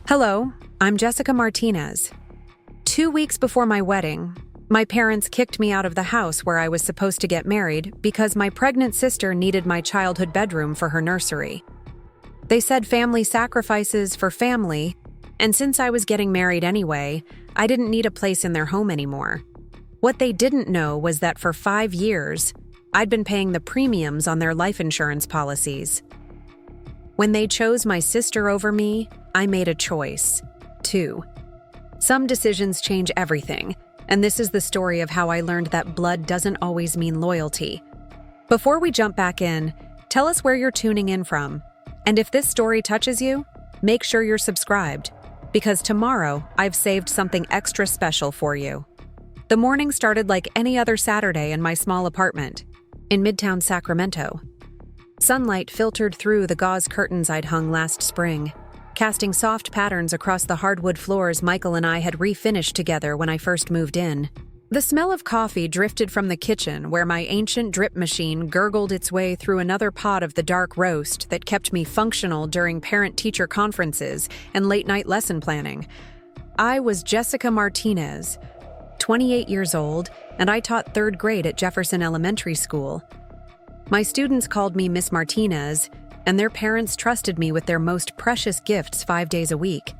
Hello, I'm Jessica Martinez. 2 weeks before my wedding, my parents kicked me out of the house where I was supposed to get married because my pregnant sister needed my childhood bedroom for her nursery. They said family sacrifices for family, and since I was getting married anyway, I didn't need a place in their home anymore. What they didn't know was that for 5 years, I'd been paying the premiums on their life insurance policies. When they chose my sister over me, I made a choice, too. Some decisions change everything, and this is the story of how I learned that blood doesn't always mean loyalty. Before we jump back in, tell us where you're tuning in from. And if this story touches you, make sure you're subscribed, because tomorrow I've saved something extra special for you. The morning started like any other Saturday in my small apartment in Midtown Sacramento. Sunlight filtered through the gauze curtains I'd hung last spring, casting soft patterns across the hardwood floors Michael and I had refinished together when I first moved in. The smell of coffee drifted from the kitchen where my ancient drip machine gurgled its way through another pot of the dark roast that kept me functional during parent-teacher conferences and late-night lesson planning. I was Jessica Martinez, 28 years old, and I taught 3rd grade at Jefferson Elementary School. My students called me Miss Martinez, and their parents trusted me with their most precious gifts 5 days a week.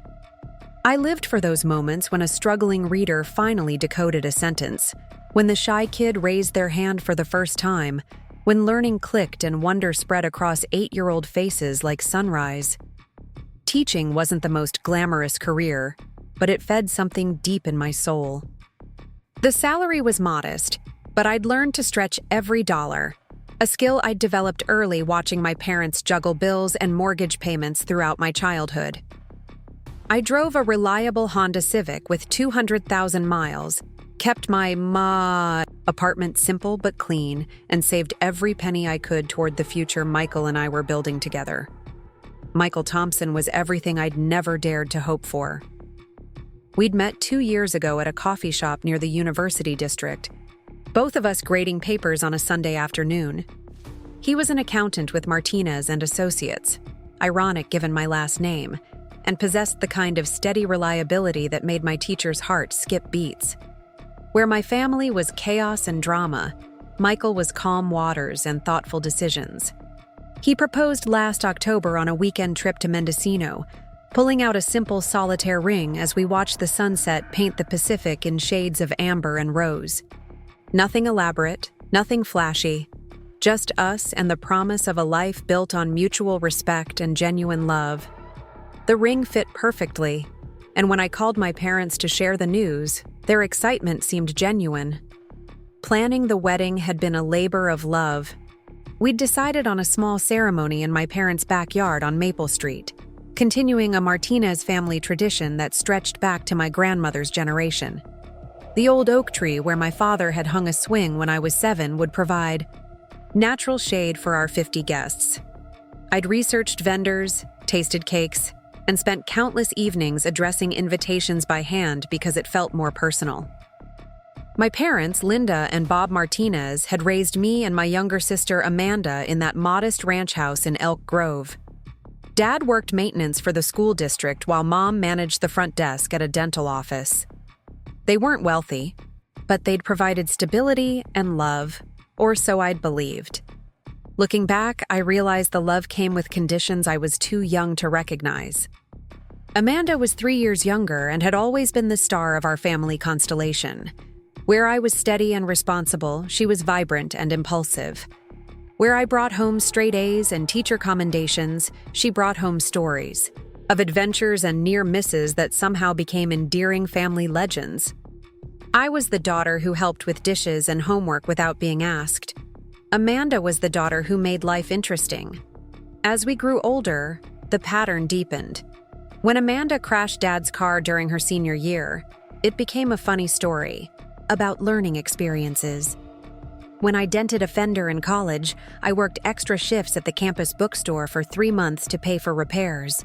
I lived for those moments when a struggling reader finally decoded a sentence, when the shy kid raised their hand for the first time, when learning clicked and wonder spread across 8-year-old faces like sunrise. Teaching wasn't the most glamorous career, but it fed something deep in my soul. The salary was modest, but I'd learned to stretch every dollar, a skill I'd developed early watching my parents juggle bills and mortgage payments throughout my childhood. I drove a reliable Honda Civic with 200,000 miles, kept my apartment simple but clean, and saved every penny I could toward the future Michael and I were building together. Michael Thompson was everything I'd never dared to hope for. We'd met 2 years ago at a coffee shop near the University District, both of us grading papers on a Sunday afternoon. He was an accountant with Martinez and Associates, ironic given my last name, and possessed the kind of steady reliability that made my teacher's heart skip beats. Where my family was chaos and drama, Michael was calm waters and thoughtful decisions. He proposed last October on a weekend trip to Mendocino, pulling out a simple solitaire ring as we watched the sunset paint the Pacific in shades of amber and rose. Nothing elaborate, nothing flashy, just us and the promise of a life built on mutual respect and genuine love. The ring fit perfectly, and when I called my parents to share the news, their excitement seemed genuine. Planning the wedding had been a labor of love. We'd decided on a small ceremony in my parents' backyard on Maple Street, continuing a Martinez family tradition that stretched back to my grandmother's generation. The old oak tree where my father had hung a swing when I was 7 would provide natural shade for our 50 guests. I'd researched vendors, tasted cakes, and spent countless evenings addressing invitations by hand because it felt more personal. My parents, Linda and Bob Martinez, had raised me and my younger sister Amanda in that modest ranch house in Elk Grove. Dad worked maintenance for the school district while Mom managed the front desk at a dental office. They weren't wealthy, but they'd provided stability and love, or so I'd believed. Looking back, I realized the love came with conditions I was too young to recognize. Amanda was 3 years younger and had always been the star of our family constellation. Where I was steady and responsible, she was vibrant and impulsive. Where I brought home straight A's and teacher commendations, she brought home stories of adventures and near misses that somehow became endearing family legends. I was the daughter who helped with dishes and homework without being asked. Amanda was the daughter who made life interesting. As we grew older, the pattern deepened. When Amanda crashed Dad's car during her senior year, it became a funny story about learning experiences. When I dented a fender in college, I worked extra shifts at the campus bookstore for 3 months to pay for repairs.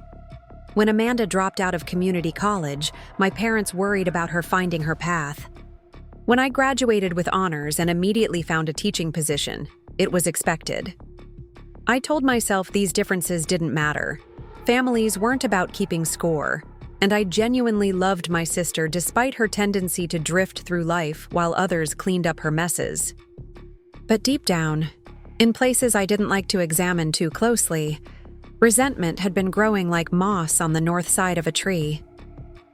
When Amanda dropped out of community college, my parents worried about her finding her path. When I graduated with honors and immediately found a teaching position, it was expected. I told myself these differences didn't matter. Families weren't about keeping score. and I genuinely loved my sister despite her tendency to drift through life while others cleaned up her messes. But deep down, in places I didn't like to examine too closely, resentment had been growing like moss on the north side of a tree.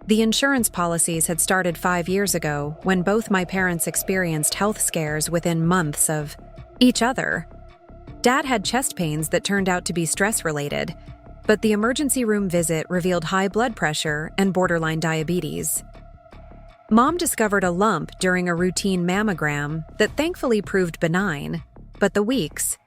The insurance policies had started 5 years ago when both my parents experienced health scares within months of each other. Dad had chest pains that turned out to be stress-related, but the emergency room visit revealed high blood pressure and borderline diabetes. Mom discovered a lump during a routine mammogram that thankfully proved benign, but the weeks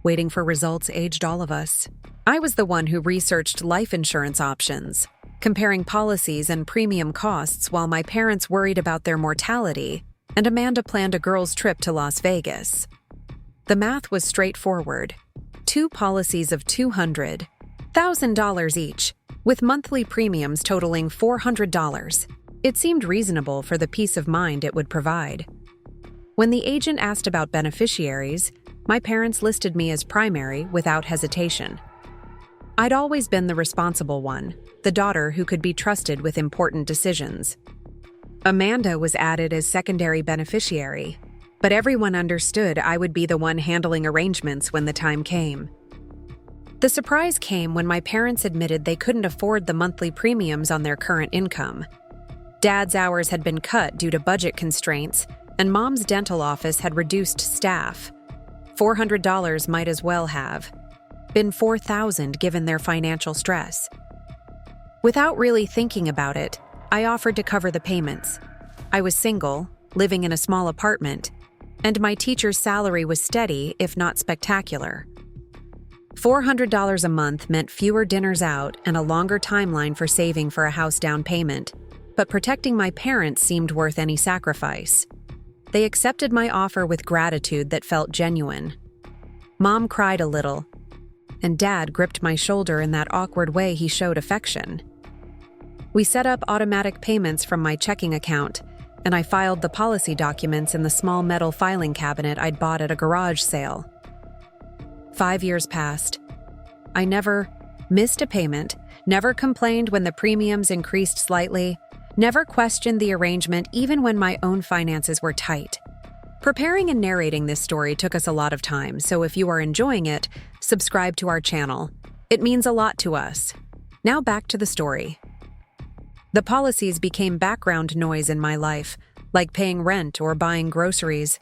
waiting for results aged all of us. I was the one who researched life insurance options, comparing policies and premium costs while my parents worried about their mortality, and Amanda planned a girls' trip to Las Vegas. The math was straightforward. 2 policies of $200,000 each, with monthly premiums totaling $400. It seemed reasonable for the peace of mind it would provide. When the agent asked about beneficiaries, my parents listed me as primary without hesitation. I'd always been the responsible one, the daughter who could be trusted with important decisions. Amanda was added as secondary beneficiary, but everyone understood I would be the one handling arrangements when the time came. The surprise came when my parents admitted they couldn't afford the monthly premiums on their current income. Dad's hours had been cut due to budget constraints, and Mom's dental office had reduced staff. $400 might as well have been $4,000 given their financial stress. Without really thinking about it, I offered to cover the payments. I was single, living in a small apartment, and my teacher's salary was steady, if not spectacular. $400 a month meant fewer dinners out and a longer timeline for saving for a house down payment, but protecting my parents seemed worth any sacrifice. They accepted my offer with gratitude that felt genuine. Mom cried a little, and Dad gripped my shoulder in that awkward way he showed affection. We set up automatic payments from my checking account, and I filed the policy documents in the small metal filing cabinet I'd bought at a garage sale. 5 years passed. I never missed a payment, never complained when the premiums increased slightly, never questioned the arrangement even when my own finances were tight. Preparing and narrating this story took us a lot of time, so if you are enjoying it, subscribe to our channel. It means a lot to us. Now back to the story. The policies became background noise in my life, like paying rent or buying groceries.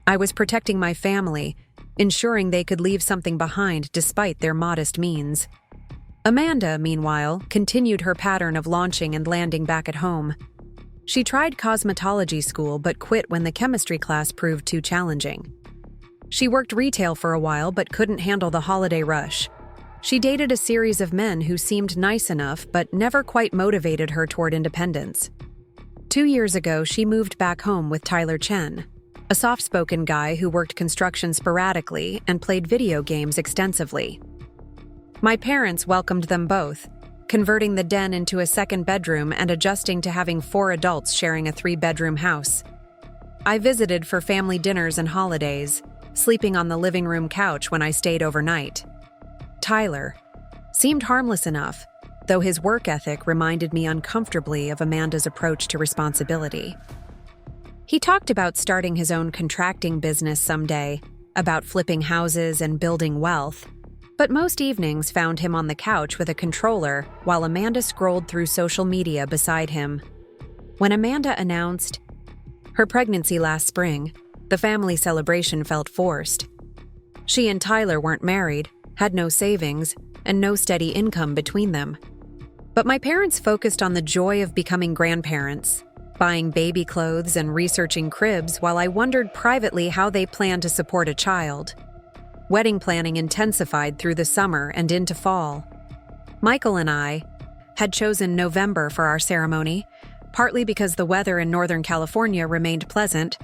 I was protecting my family, ensuring they could leave something behind despite their modest means. Amanda, meanwhile, continued her pattern of launching and landing back at home. She tried cosmetology school but quit when the chemistry class proved too challenging. She worked retail for a while but couldn't handle the holiday rush. She dated a series of men who seemed nice enough but never quite motivated her toward independence. 2 years ago, she moved back home with Tyler Chen, a soft-spoken guy who worked construction sporadically and played video games extensively. My parents welcomed them both, converting the den into a second bedroom and adjusting to having 4 adults sharing a 3-bedroom house. I visited for family dinners and holidays, sleeping on the living room couch when I stayed overnight. Tyler seemed harmless enough, though his work ethic reminded me uncomfortably of Amanda's approach to responsibility. He talked about starting his own contracting business someday, about flipping houses and building wealth, but most evenings found him on the couch with a controller while Amanda scrolled through social media beside him. When Amanda announced her pregnancy last spring, the family celebration felt forced. She and Tyler weren't married, had no savings, and no steady income between them. But my parents focused on the joy of becoming grandparents, buying baby clothes and researching cribs while I wondered privately how they planned to support a child. Wedding planning intensified through the summer and into fall. Michael and I had chosen November for our ceremony, partly because the weather in Northern California remained pleasant,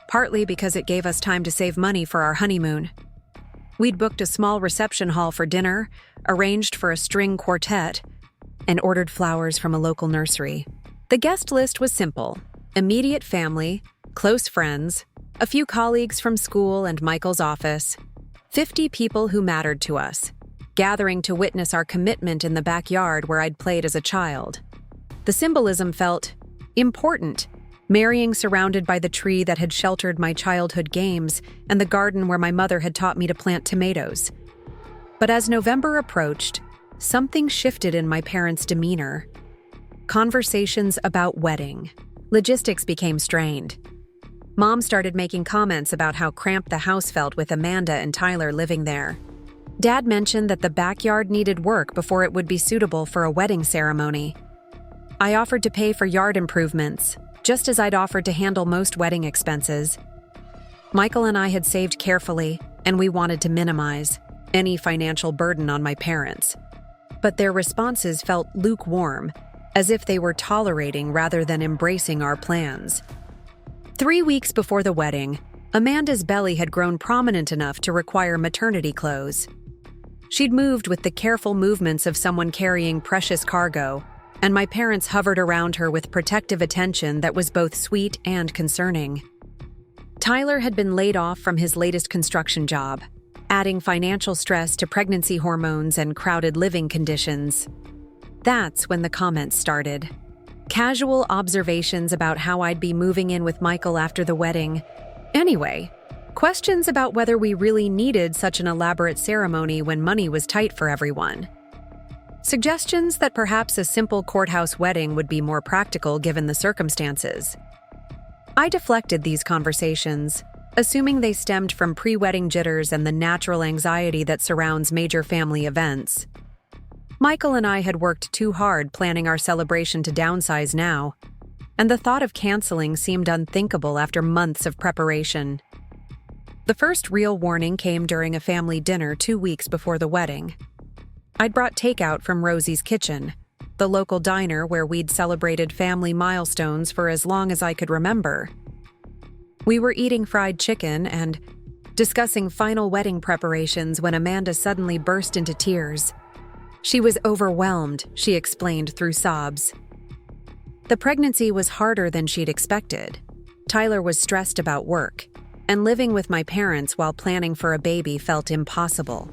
partly because it gave us time to save money for our honeymoon. We'd booked a small reception hall for dinner, arranged for a string quartet, and ordered flowers from a local nursery. The guest list was simple: immediate family, close friends, a few colleagues from school and Michael's office, 50 people who mattered to us, gathering to witness our commitment in the backyard where I'd played as a child. The symbolism felt important, marrying surrounded by the tree that had sheltered my childhood games and the garden where my mother had taught me to plant tomatoes. But as November approached, something shifted in my parents' demeanor. Conversations about wedding. Logistics became strained. Mom started making comments about how cramped the house felt with Amanda and Tyler living there. Dad mentioned that the backyard needed work before it would be suitable for a wedding ceremony. I offered to pay for yard improvements, just as I'd offered to handle most wedding expenses. Michael and I had saved carefully, and we wanted to minimize any financial burden on my parents. But their responses felt lukewarm, as if they were tolerating rather than embracing our plans. 3 weeks before the wedding, Amanda's belly had grown prominent enough to require maternity clothes. She'd moved with the careful movements of someone carrying precious cargo, and my parents hovered around her with protective attention that was both sweet and concerning. Tyler had been laid off from his latest construction job, adding financial stress to pregnancy hormones and crowded living conditions. That's when the comments started. Casual observations about how I'd be moving in with Michael after the wedding. Anyway, questions about whether we really needed such an elaborate ceremony when money was tight for everyone. Suggestions that perhaps a simple courthouse wedding would be more practical given the circumstances. I deflected these conversations, assuming they stemmed from pre-wedding jitters and the natural anxiety that surrounds major family events. Michael and I had worked too hard planning our celebration to downsize now, and the thought of canceling seemed unthinkable after months of preparation. The first real warning came during a family dinner 2 weeks before the wedding. I'd brought takeout from Rosie's Kitchen, the local diner where we'd celebrated family milestones for as long as I could remember. We were eating fried chicken and discussing final wedding preparations when Amanda suddenly burst into tears. She was overwhelmed, she explained through sobs. The pregnancy was harder than she'd expected. Tyler was stressed about work, and living with my parents while planning for a baby felt impossible.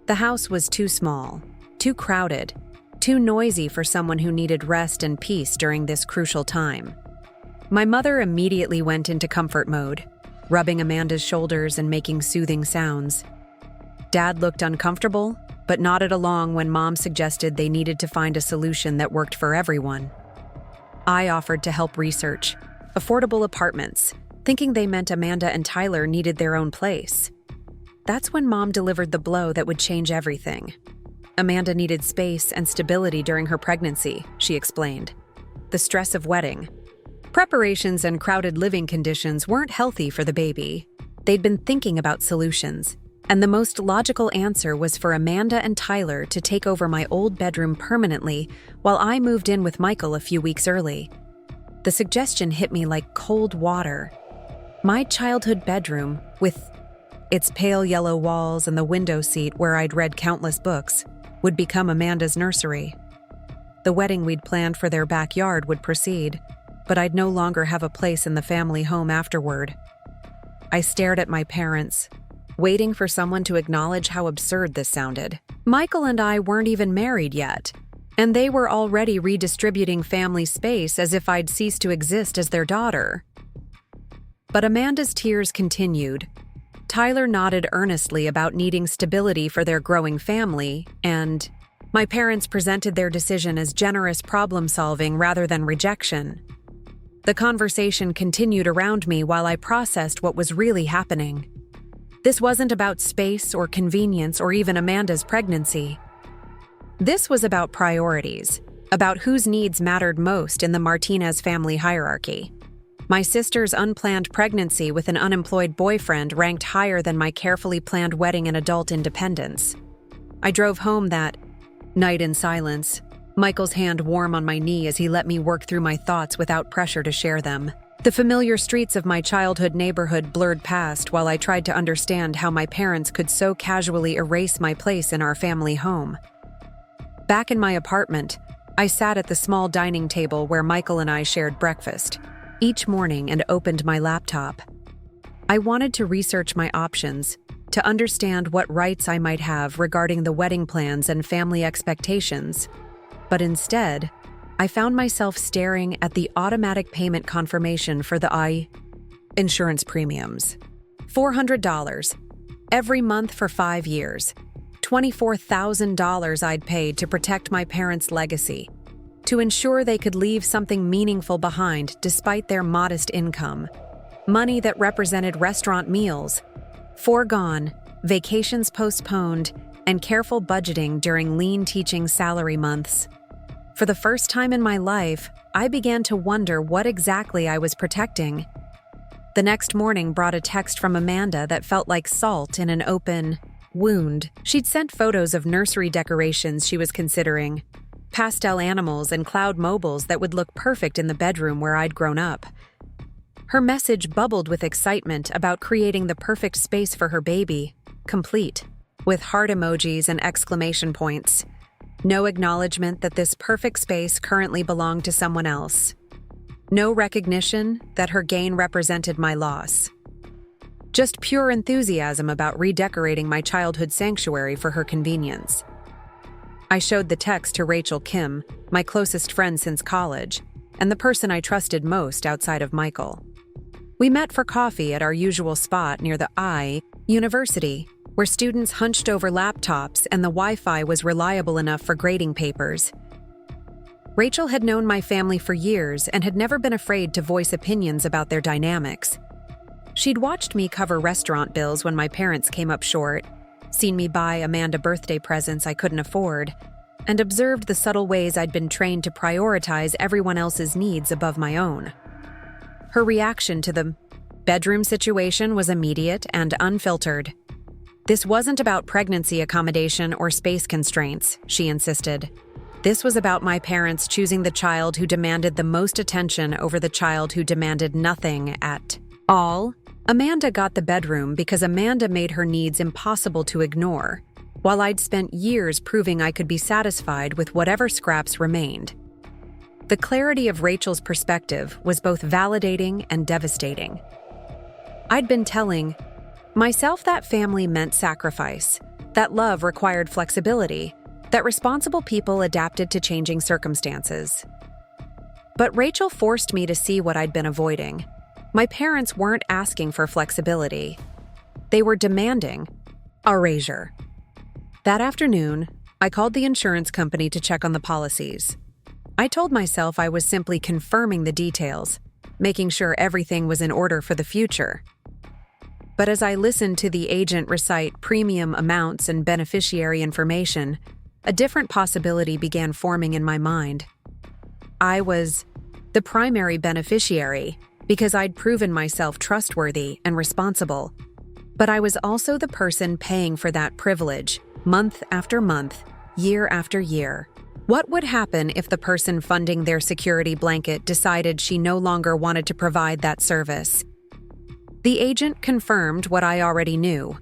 The house was too small, too crowded, too noisy for someone who needed rest and peace during this crucial time. My mother immediately went into comfort mode, rubbing Amanda's shoulders and making soothing sounds. Dad looked uncomfortable, but nodded along when Mom suggested they needed to find a solution that worked for everyone. I offered to help research affordable apartments, thinking they meant Amanda and Tyler needed their own place. That's when Mom delivered the blow that would change everything. Amanda needed space and stability during her pregnancy, she explained. The stress of wedding. Preparations and crowded living conditions weren't healthy for the baby. They'd been thinking about solutions, and the most logical answer was for Amanda and Tyler to take over my old bedroom permanently while I moved in with Michael a few weeks early. The suggestion hit me like cold water. My childhood bedroom, with its pale yellow walls and the window seat where I'd read countless books, would become Amanda's nursery. The wedding we'd planned for their backyard would proceed, but I'd no longer have a place in the family home afterward. I stared at my parents, waiting for someone to acknowledge how absurd this sounded. Michael and I weren't even married yet, and they were already redistributing family space as if I'd ceased to exist as their daughter. But Amanda's tears continued. Tyler nodded earnestly about needing stability for their growing family, and my parents presented their decision as generous problem-solving rather than rejection. The conversation continued around me while I processed what was really happening. This wasn't about space or convenience or even Amanda's pregnancy. This was about priorities, about whose needs mattered most in the Martinez family hierarchy. My sister's unplanned pregnancy with an unemployed boyfriend ranked higher than my carefully planned wedding and adult independence. I drove home that night in silence, Michael's hand warm on my knee as he let me work through my thoughts without pressure to share them. The familiar streets of my childhood neighborhood blurred past while I tried to understand how my parents could so casually erase my place in our family home. Back in my apartment, I sat at the small dining table where Michael and I shared breakfast each morning and opened my laptop. I wanted to research my options, to understand what rights I might have regarding the wedding plans and family expectations. But instead, I found myself staring at the automatic payment confirmation for the insurance premiums. $400 every month for 5 years. $24,000 I'd paid to protect my parents' legacy, to ensure they could leave something meaningful behind despite their modest income. Money that represented restaurant meals, foregone, vacations postponed, and careful budgeting during lean teaching salary months. For the first time in my life, I began to wonder what exactly I was protecting. The next morning brought a text from Amanda that felt like salt in an open wound. She'd sent photos of nursery decorations she was considering, pastel animals and cloud mobiles that would look perfect in the bedroom where I'd grown up. Her message bubbled with excitement about creating the perfect space for her baby, complete, with heart emojis and exclamation points. No acknowledgement that this perfect space currently belonged to someone else. No recognition that her gain represented my loss. Just pure enthusiasm about redecorating my childhood sanctuary for her convenience. I showed the text to Rachel Kim, my closest friend since college, and the person I trusted most outside of Michael. We met for coffee at our usual spot near the University, where students hunched over laptops and the Wi-Fi was reliable enough for grading papers. Rachel had known my family for years and had never been afraid to voice opinions about their dynamics. She'd watched me cover restaurant bills when my parents came up short, seen me buy Amanda birthday presents I couldn't afford, and observed the subtle ways I'd been trained to prioritize everyone else's needs above my own. Her reaction to the bedroom situation was immediate and unfiltered. This wasn't about pregnancy accommodation or space constraints, she insisted. This was about my parents choosing the child who demanded the most attention over the child who demanded nothing at all. Amanda got the bedroom because Amanda made her needs impossible to ignore, while I'd spent years proving I could be satisfied with whatever scraps remained. The clarity of Rachel's perspective was both validating and devastating. I'd been telling myself that family meant sacrifice, that love required flexibility, that responsible people adapted to changing circumstances. But Rachel forced me to see what I'd been avoiding. My parents weren't asking for flexibility. They were demanding erasure. That afternoon, I called the insurance company to check on the policies. I told myself I was simply confirming the details, making sure everything was in order for the future. But as I listened to the agent recite premium amounts and beneficiary information, a different possibility began forming in my mind. I was the primary beneficiary because I'd proven myself trustworthy and responsible, but I was also the person paying for that privilege, month after month, year after year. What would happen if the person funding their security blanket decided she no longer wanted to provide that service? The agent confirmed what I already knew.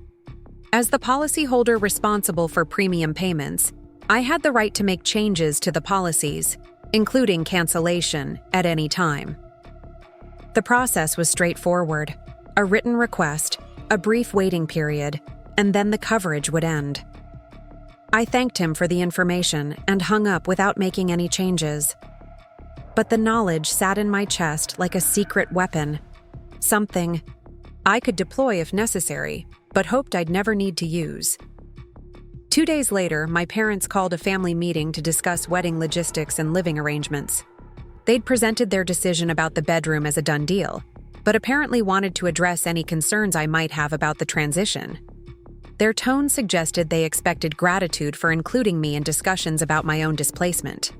As the policyholder responsible for premium payments, I had the right to make changes to the policies, including cancellation, at any time. The process was straightforward: a written request, a brief waiting period, and then the coverage would end. I thanked him for the information and hung up without making any changes. But the knowledge sat in my chest like a secret weapon, something I could deploy if necessary, but hoped I'd never need to use. 2 days later, my parents called a family meeting to discuss wedding logistics and living arrangements. They'd presented their decision about the bedroom as a done deal, but apparently wanted to address any concerns I might have about the transition. Their tone suggested they expected gratitude for including me in discussions about my own displacement.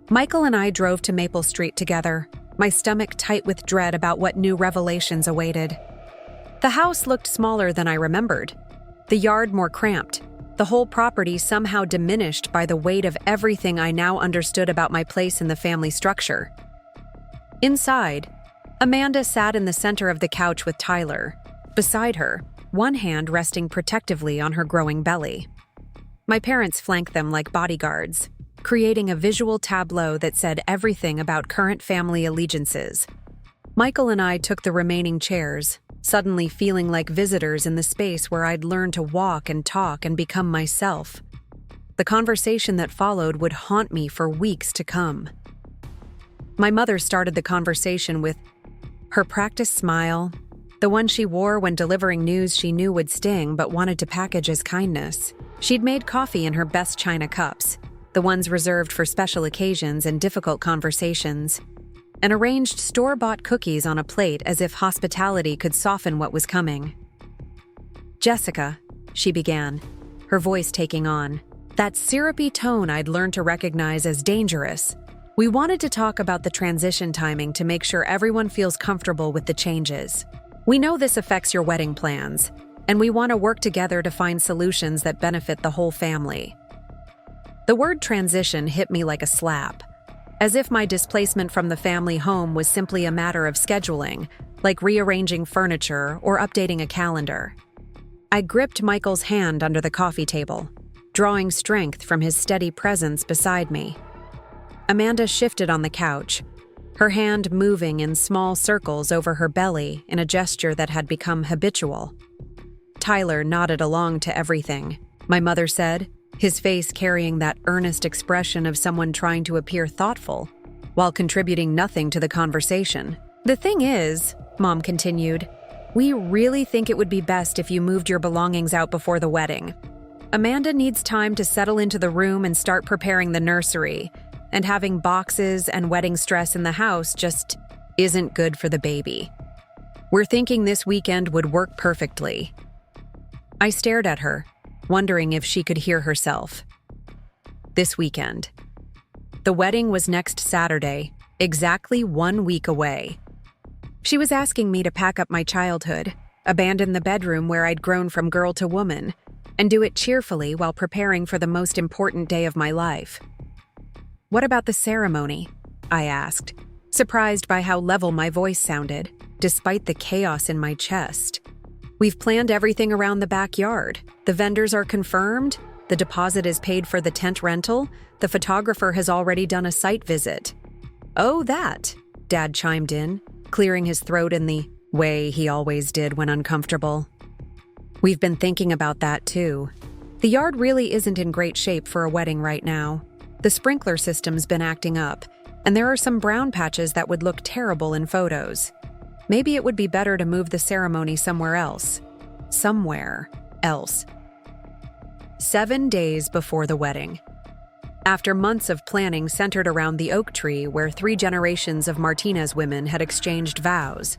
Michael and I drove to Maple Street together, my stomach tight with dread about what new revelations awaited. The house looked smaller than I remembered, the yard more cramped, the whole property somehow diminished by the weight of everything I now understood about my place in the family structure. Inside, Amanda sat in the center of the couch with Tyler, beside her, one hand resting protectively on her growing belly. My parents flanked them like bodyguards, creating a visual tableau that said everything about current family allegiances. Michael and I took the remaining chairs, suddenly feeling like visitors in the space where I'd learned to walk and talk and become myself. The conversation that followed would haunt me for weeks to come. My mother started the conversation with her practiced smile, the one she wore when delivering news she knew would sting but wanted to package as kindness. She'd made coffee in her best china cups, the ones reserved for special occasions and difficult conversations, and arranged store-bought cookies on a plate as if hospitality could soften what was coming. "Jessica," she began, her voice taking on that syrupy tone I'd learned to recognize as dangerous. "We wanted to talk about the transition timing to make sure everyone feels comfortable with the changes. We know this affects your wedding plans, and we want to work together to find solutions that benefit the whole family." The word transition hit me like a slap, as if my displacement from the family home was simply a matter of scheduling, like rearranging furniture or updating a calendar. I gripped Michael's hand under the coffee table, drawing strength from his steady presence beside me. Amanda shifted on the couch, her hand moving in small circles over her belly in a gesture that had become habitual. Tyler nodded along to everything, my mother said, his face carrying that earnest expression of someone trying to appear thoughtful, while contributing nothing to the conversation. "The thing is," Mom continued, "we really think it would be best if you moved your belongings out before the wedding. Amanda needs time to settle into the room and start preparing the nursery, and having boxes and wedding stress in the house just isn't good for the baby. We're thinking this weekend would work perfectly." I stared at her, wondering if she could hear herself. This weekend. The wedding was next Saturday, exactly 1 week away. She was asking me to pack up my childhood, abandon the bedroom where I'd grown from girl to woman, and do it cheerfully while preparing for the most important day of my life. "What about the ceremony?" I asked, surprised by how level my voice sounded, despite the chaos in my chest. "We've planned everything around the backyard. The vendors are confirmed, the deposit is paid for the tent rental, the photographer has already done a site visit." "Oh, that," Dad chimed in, clearing his throat in the way he always did when uncomfortable. "We've been thinking about that too. The yard really isn't in great shape for a wedding right now. The sprinkler system's been acting up, and there are some brown patches that would look terrible in photos. Maybe it would be better to move the ceremony somewhere else. Somewhere else." 7 days before the wedding. After months of planning centered around the oak tree where 3 generations of Martinez women had exchanged vows.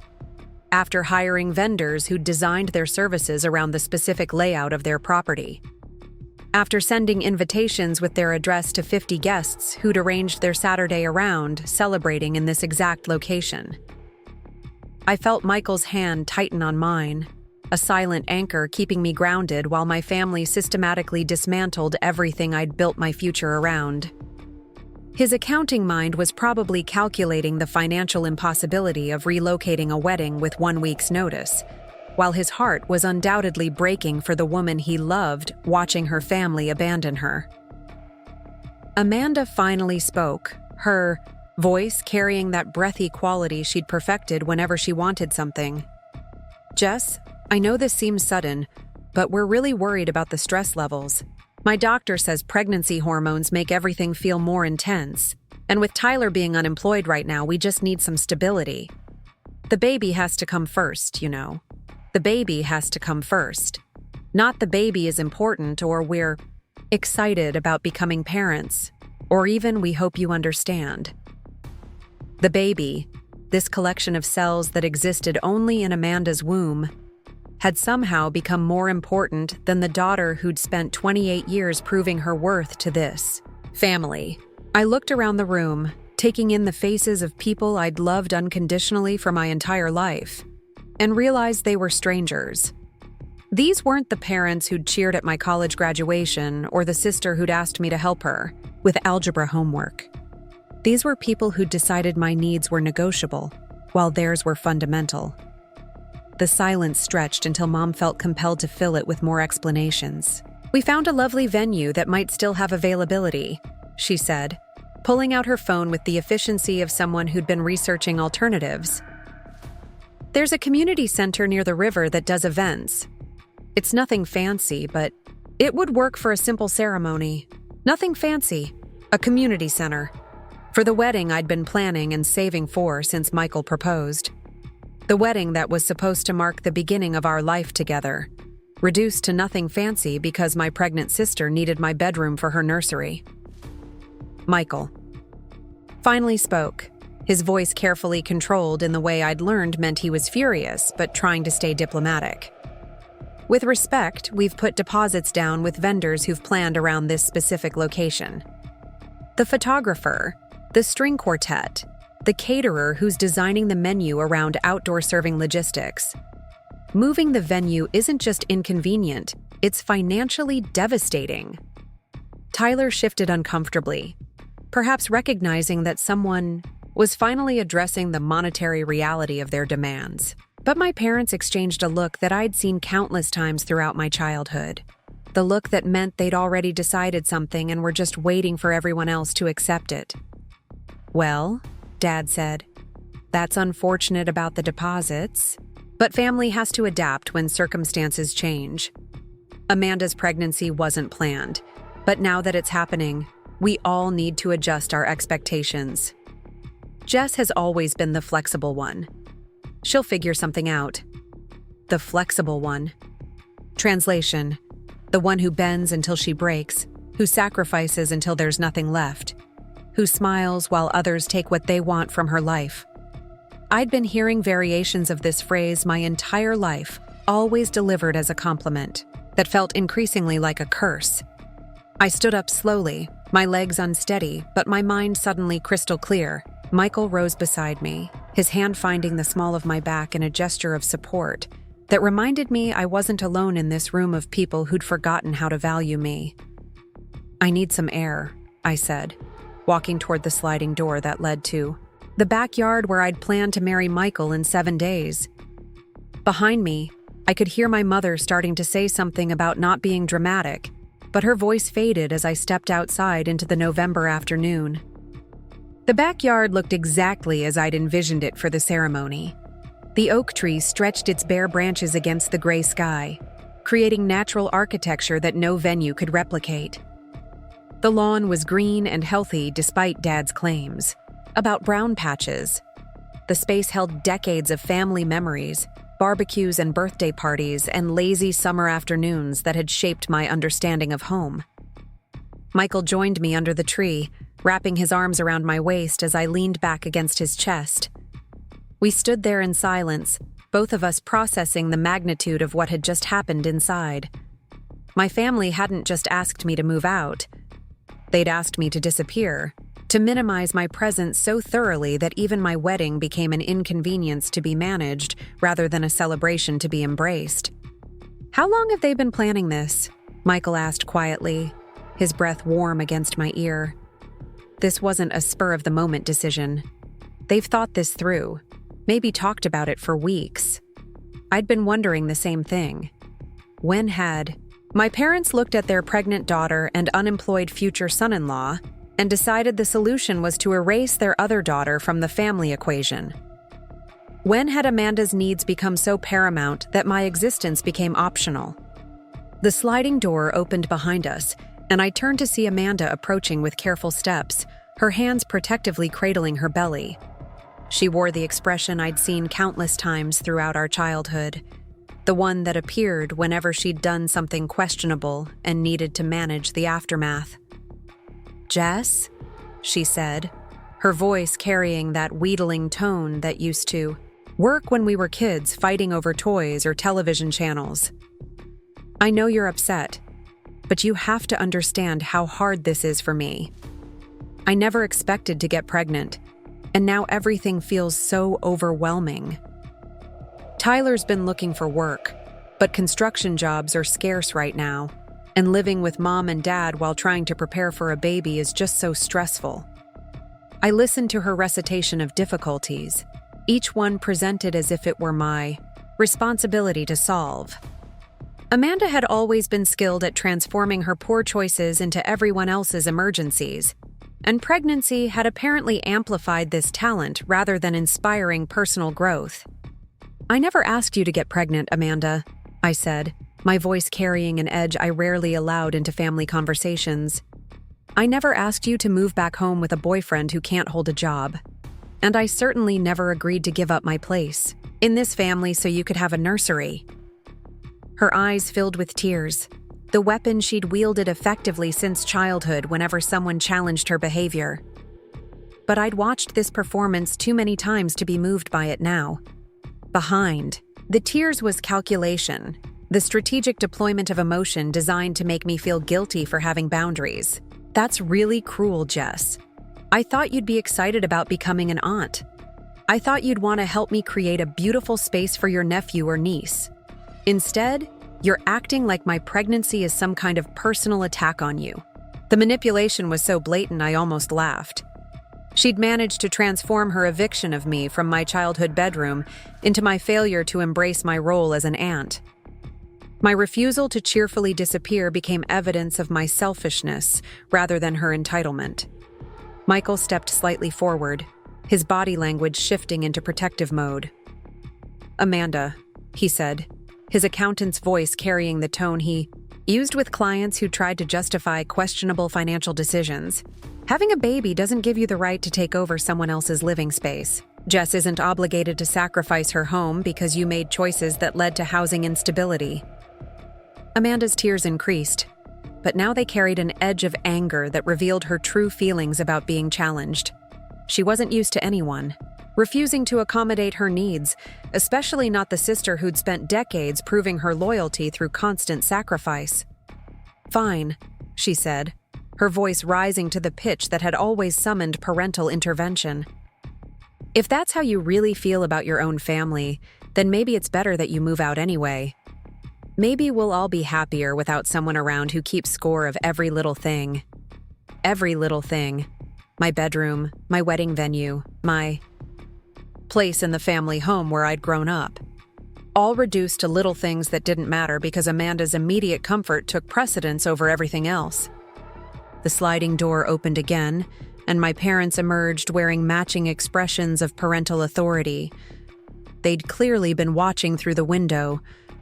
After hiring vendors who'd designed their services around the specific layout of their property. After sending invitations with their address to 50 guests who'd arranged their Saturday around, celebrating in this exact location. I felt Michael's hand tighten on mine, a silent anchor keeping me grounded while my family systematically dismantled everything I'd built my future around. His accounting mind was probably calculating the financial impossibility of relocating a wedding with 1 week's notice, while his heart was undoubtedly breaking for the woman he loved, watching her family abandon her. Amanda finally spoke, her voice carrying that breathy quality she'd perfected whenever she wanted something. "Jess, I know this seems sudden, but we're really worried about the stress levels. My doctor says pregnancy hormones make everything feel more intense, and with Tyler being unemployed right now, we just need some stability. The baby has to come first, you know. The baby has to come first. Not the baby is important or we're excited about becoming parents, or even we hope you understand. The baby, this collection of cells that existed only in Amanda's womb, had somehow become more important than the daughter who'd spent 28 years proving her worth to this family. I looked around the room, taking in the faces of people I'd loved unconditionally for my entire life, and realized they were strangers. These weren't the parents who'd cheered at my college graduation or the sister who'd asked me to help her with algebra homework. These were people who'd decided my needs were negotiable, while theirs were fundamental. The silence stretched until Mom felt compelled to fill it with more explanations. "We found a lovely venue that might still have availability," she said, pulling out her phone with the efficiency of someone who'd been researching alternatives. "There's a community center near the river that does events. It's nothing fancy, but it would work for a simple ceremony. Nothing fancy. A community center. For the wedding I'd been planning and saving for since Michael proposed. The wedding that was supposed to mark the beginning of our life together, reduced to nothing fancy because my pregnant sister needed my bedroom for her nursery. Michael finally spoke, his voice carefully controlled in the way I'd learned meant he was furious but trying to stay diplomatic. With respect, we've put deposits down with vendors who've planned around this specific location. The photographer, the string quartet, the caterer who's designing the menu around outdoor serving logistics. Moving the venue isn't just inconvenient, it's financially devastating. Tyler shifted uncomfortably, perhaps recognizing that someone was finally addressing the monetary reality of their demands. But my parents exchanged a look that I'd seen countless times throughout my childhood. The look that meant they'd already decided something and were just waiting for everyone else to accept it. "Well," Dad said, "that's unfortunate about the deposits, but family has to adapt when circumstances change. Amanda's pregnancy wasn't planned, but now that it's happening, we all need to adjust our expectations. Jess has always been the flexible one. She'll figure something out." The flexible one. Translation: the one who bends until she breaks, who sacrifices until there's nothing left, who smiles while others take what they want from her life. I'd been hearing variations of this phrase my entire life, always delivered as a compliment, that felt increasingly like a curse. I stood up slowly, my legs unsteady, but my mind suddenly crystal clear. Michael rose beside me, his hand finding the small of my back in a gesture of support that reminded me I wasn't alone in this room of people who'd forgotten how to value me. "I need some air," I said, walking toward the sliding door that led to the backyard where I'd planned to marry Michael in 7 days. Behind me, I could hear my mother starting to say something about not being dramatic, but her voice faded as I stepped outside into the November afternoon. The backyard looked exactly as I'd envisioned it for the ceremony. The oak tree stretched its bare branches against the gray sky, creating natural architecture that no venue could replicate. The lawn was green and healthy despite Dad's claims about brown patches. The space held decades of family memories, barbecues and birthday parties, and lazy summer afternoons that had shaped my understanding of home. Michael joined me under the tree, wrapping his arms around my waist as I leaned back against his chest. We stood there in silence, both of us processing the magnitude of what had just happened inside. My family hadn't just asked me to move out. They'd asked me to disappear, to minimize my presence so thoroughly that even my wedding became an inconvenience to be managed rather than a celebration to be embraced. "How long have they been planning this?" Michael asked quietly, his breath warm against my ear. This wasn't a spur-of-the-moment decision. They've thought this through, maybe talked about it for weeks. I'd been wondering the same thing. When had my parents looked at their pregnant daughter and unemployed future son-in-law and decided the solution was to erase their other daughter from the family equation? When had Amanda's needs become so paramount that my existence became optional? The sliding door opened behind us, and I turned to see Amanda approaching with careful steps, her hands protectively cradling her belly. She wore the expression I'd seen countless times throughout our childhood, the one that appeared whenever she'd done something questionable and needed to manage the aftermath. "Jess?" she said, her voice carrying that wheedling tone that used to work when we were kids fighting over toys or television channels. "I know you're upset, but you have to understand how hard this is for me. I never expected to get pregnant, and now everything feels so overwhelming. Tyler's been looking for work, but construction jobs are scarce right now, and living with Mom and Dad while trying to prepare for a baby is just so stressful." I listened to her recitation of difficulties, each one presented as if it were my responsibility to solve. Amanda had always been skilled at transforming her poor choices into everyone else's emergencies, and pregnancy had apparently amplified this talent rather than inspiring personal growth. "I never asked you to get pregnant, Amanda," I said, my voice carrying an edge I rarely allowed into family conversations. I never asked you to move back home with a boyfriend who can't hold a job. And I certainly never agreed to give up my place in this family so you could have a nursery." Her eyes filled with tears, the weapon she'd wielded effectively since childhood whenever someone challenged her behavior. But I'd watched this performance too many times to be moved by it now. Behind the tears was calculation, the strategic deployment of emotion designed to make me feel guilty for having boundaries. That's really cruel, Jess. I thought you'd be excited about becoming an aunt. I thought you'd want to help me create a beautiful space for your nephew or niece. Instead, you're acting like my pregnancy is some kind of personal attack on you. The manipulation was so blatant I almost laughed. She'd managed to transform her eviction of me from my childhood bedroom into my failure to embrace my role as an aunt. My refusal to cheerfully disappear became evidence of my selfishness rather than her entitlement. Michael stepped slightly forward, his body language shifting into protective mode. "Amanda," he said, his accountant's voice carrying the tone he used with clients who tried to justify questionable financial decisions. "Having a baby doesn't give you the right to take over someone else's living space. Jess isn't obligated to sacrifice her home because you made choices that led to housing instability." Amanda's tears increased, but now they carried an edge of anger that revealed her true feelings about being challenged. She wasn't used to anyone refusing to accommodate her needs, especially not the sister who'd spent decades proving her loyalty through constant sacrifice. "Fine," she said, her voice rising to the pitch that had always summoned parental intervention. "If that's how you really feel about your own family, then maybe it's better that you move out anyway. Maybe we'll all be happier without someone around who keeps score of every little thing. Every little thing. My bedroom, my wedding venue, my place in the family home where I'd grown up. All reduced to little things that didn't matter because Amanda's immediate comfort took precedence over everything else." The sliding door opened again, and my parents emerged wearing matching expressions of parental authority. They'd clearly been watching through the window,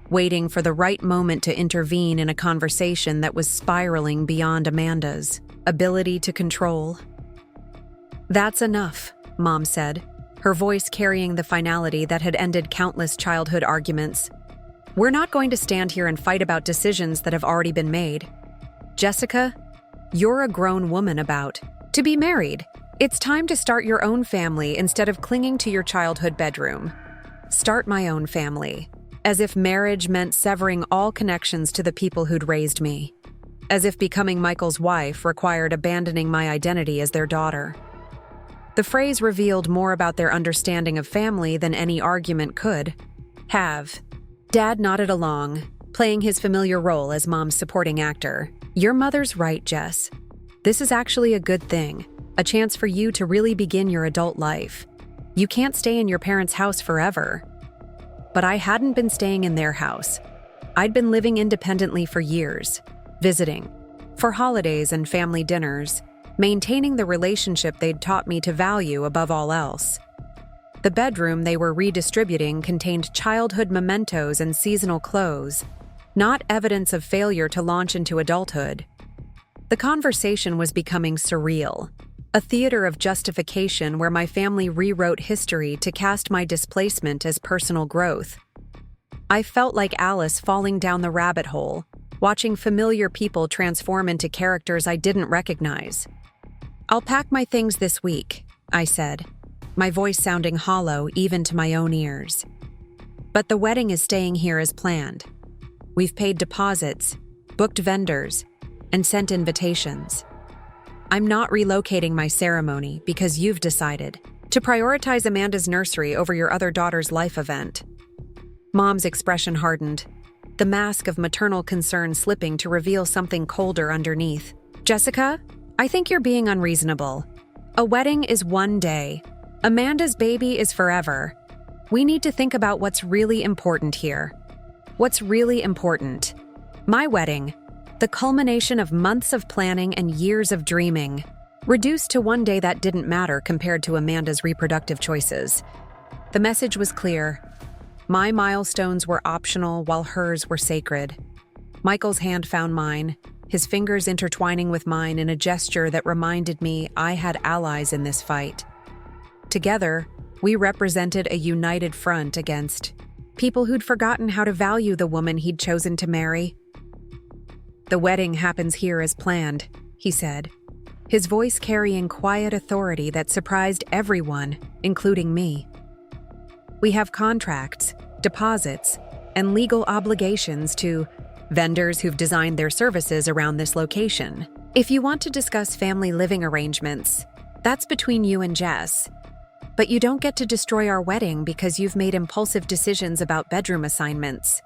waiting for the right moment to intervene in a conversation that was spiraling beyond Amanda's ability to control. "That's enough," Mom said, her voice carrying the finality that had ended countless childhood arguments. "We're not going to stand here and fight about decisions that have already been made. Jessica, you're a grown woman about to be married. It's time to start your own family instead of clinging to your childhood bedroom. Start my own family." As if marriage meant severing all connections to the people who'd raised me. As if becoming Michael's wife required abandoning my identity as their daughter. The phrase revealed more about their understanding of family than any argument could have. Dad nodded along, playing his familiar role as Mom's supporting actor. "Your mother's right, Jess. This is actually a good thing, a chance for you to really begin your adult life. You can't stay in your parents' house forever." But I hadn't been staying in their house. I'd been living independently for years, visiting, for holidays and family dinners, maintaining the relationship they'd taught me to value above all else. The bedroom they were redistributing contained childhood mementos and seasonal clothes, not evidence of failure to launch into adulthood. The conversation was becoming surreal, a theater of justification where my family rewrote history to cast my displacement as personal growth. I felt like Alice falling down the rabbit hole, watching familiar people transform into characters I didn't recognize. "I'll pack my things this week," I said, my voice sounding hollow even to my own ears. "But the wedding is staying here as planned. We've paid deposits, booked vendors, and sent invitations. I'm not relocating my ceremony because you've decided to prioritize Amanda's nursery over your other daughter's life event." Mom's expression hardened, the mask of maternal concern slipping to reveal something colder underneath. "Jessica, I think you're being unreasonable. A wedding is one day. Amanda's baby is forever. We need to think about what's really important here. What's really important? My wedding. The culmination of months of planning and years of dreaming, reduced to one day that didn't matter compared to Amanda's reproductive choices. The message was clear. My milestones were optional while hers were sacred. Michael's hand found mine, his fingers intertwining with mine in a gesture that reminded me I had allies in this fight. Together, we represented a united front against people who'd forgotten how to value the woman he'd chosen to marry. "The wedding happens here as planned," he said, his voice carrying quiet authority that surprised everyone, including me. "We have contracts, deposits, and legal obligations to vendors who've designed their services around this location. If you want to discuss family living arrangements, that's between you and Jess. But you don't get to destroy our wedding because you've made impulsive decisions about bedroom assignments."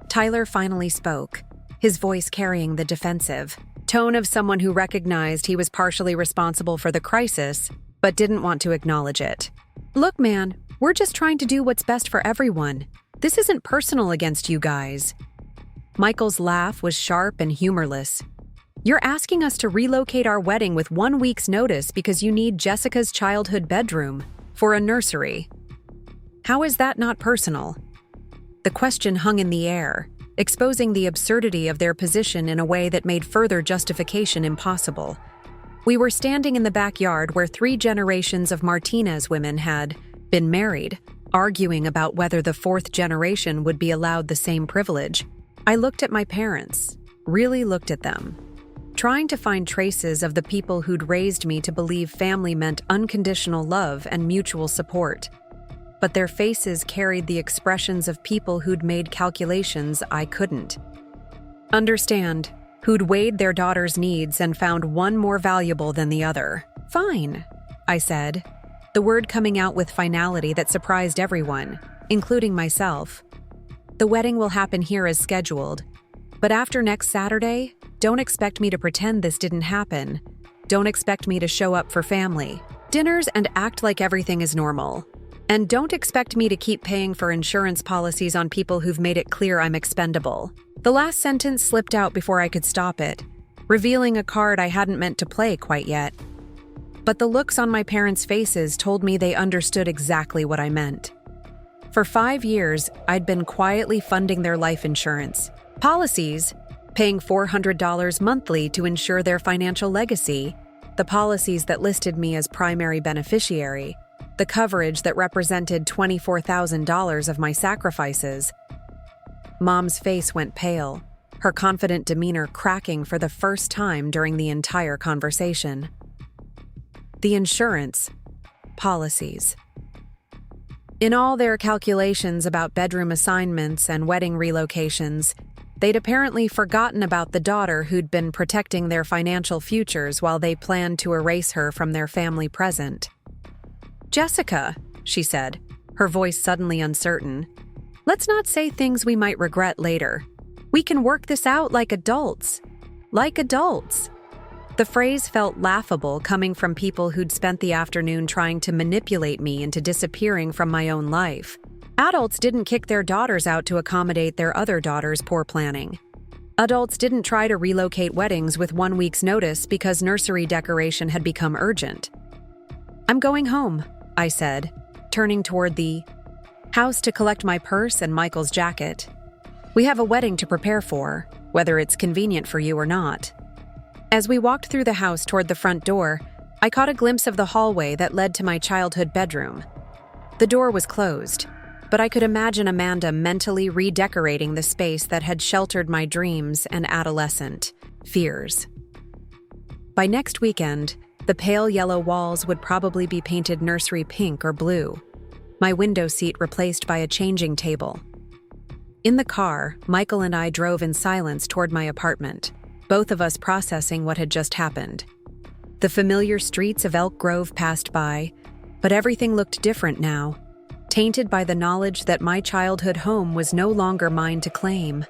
Tyler finally spoke, his voice carrying the defensive tone of someone who recognized he was partially responsible for the crisis, but didn't want to acknowledge it. "Look, man, we're just trying to do what's best for everyone. This isn't personal against you guys." Michael's laugh was sharp and humorless. "You're asking us to relocate our wedding with 1 week's notice because you need Jessica's childhood bedroom for a nursery. How is that not personal?" The question hung in the air, exposing the absurdity of their position in a way that made further justification impossible. We were standing in the backyard where 3 generations of Martinez women had been married, arguing about whether the 4th generation would be allowed the same privilege. I looked at my parents, really looked at them, trying to find traces of the people who'd raised me to believe family meant unconditional love and mutual support. But their faces carried the expressions of people who'd made calculations I couldn't understand, who'd weighed their daughter's needs and found one more valuable than the other. "Fine," I said, the word coming out with finality that surprised everyone, including myself. "The wedding will happen here as scheduled, but after next Saturday, don't expect me to pretend this didn't happen. Don't expect me to show up for family dinners and act like everything is normal. And don't expect me to keep paying for insurance policies on people who've made it clear I'm expendable." The last sentence slipped out before I could stop it, revealing a card I hadn't meant to play quite yet. But the looks on my parents' faces told me they understood exactly what I meant. For 5 years, I'd been quietly funding their life insurance policies, paying $400 monthly to ensure their financial legacy, the policies that listed me as primary beneficiary, the coverage that represented $24,000 of my sacrifices. Mom's face went pale, her confident demeanor cracking for the first time during the entire conversation. The insurance policies. In all their calculations about bedroom assignments and wedding relocations, they'd apparently forgotten about the daughter who'd been protecting their financial futures while they planned to erase her from their family present. "Jessica," she said, her voice suddenly uncertain, "let's not say things we might regret later. We can work this out like adults. Like adults." The phrase felt laughable coming from people who'd spent the afternoon trying to manipulate me into disappearing from my own life. Adults didn't kick their daughters out to accommodate their other daughters' poor planning. Adults didn't try to relocate weddings with 1 week's notice because nursery decoration had become urgent. "I'm going home," I said, turning toward the house to collect my purse and Michael's jacket. "We have a wedding to prepare for, whether it's convenient for you or not." As we walked through the house toward the front door, I caught a glimpse of the hallway that led to my childhood bedroom. The door was closed, but I could imagine Amanda mentally redecorating the space that had sheltered my dreams and adolescent fears. By next weekend, the pale yellow walls would probably be painted nursery pink or blue, my window seat replaced by a changing table. In the car, Michael and I drove in silence toward my apartment, both of us processing what had just happened. The familiar streets of Elk Grove passed by, but everything looked different now, tainted by the knowledge that my childhood home was no longer mine to claim.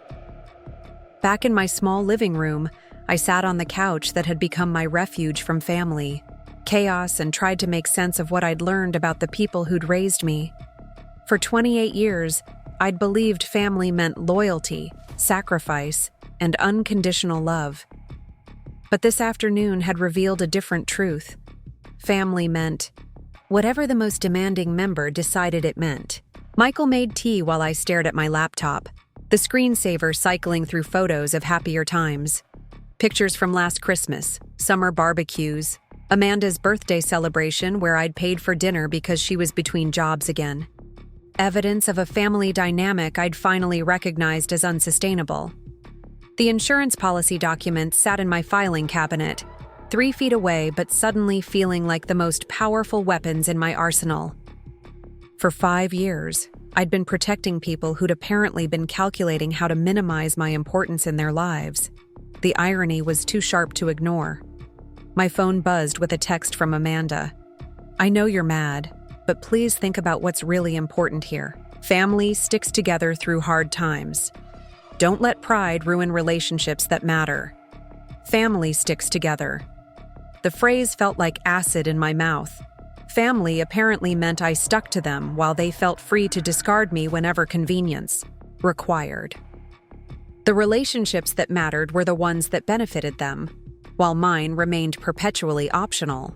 Back in my small living room, I sat on the couch that had become my refuge from family, chaos, and tried to make sense of what I'd learned about the people who'd raised me. For 28 years, I'd believed family meant loyalty, sacrifice, and unconditional love. But this afternoon had revealed a different truth. Family meant whatever the most demanding member decided it meant. Michael made tea while I stared at my laptop, the screensaver cycling through photos of happier times. Pictures from last Christmas, summer barbecues, Amanda's birthday celebration where I'd paid for dinner because she was between jobs again. Evidence of a family dynamic I'd finally recognized as unsustainable. The insurance policy documents sat in my filing cabinet, 3 feet away but suddenly feeling like the most powerful weapons in my arsenal. For 5 years, I'd been protecting people who'd apparently been calculating how to minimize my importance in their lives. The irony was too sharp to ignore. My phone buzzed with a text from Amanda. "I know you're mad, but please think about what's really important here. Family sticks together through hard times. Don't let pride ruin relationships that matter. Family sticks together." The phrase felt like acid in my mouth. Family apparently meant I stuck to them while they felt free to discard me whenever convenience required. The relationships that mattered were the ones that benefited them, while mine remained perpetually optional.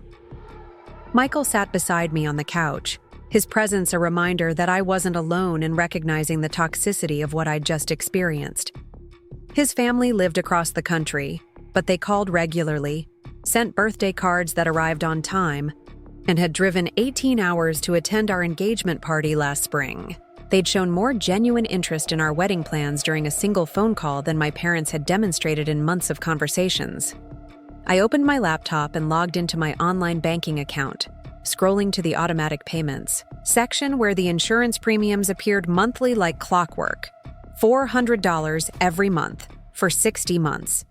Michael sat beside me on the couch, his presence a reminder that I wasn't alone in recognizing the toxicity of what I'd just experienced. His family lived across the country, but they called regularly, sent birthday cards that arrived on time, and had driven 18 hours to attend our engagement party last spring. They'd shown more genuine interest in our wedding plans during a single phone call than my parents had demonstrated in months of conversations. I opened my laptop and logged into my online banking account, scrolling to the automatic payments section where the insurance premiums appeared monthly like clockwork. $400 every month for 60 months.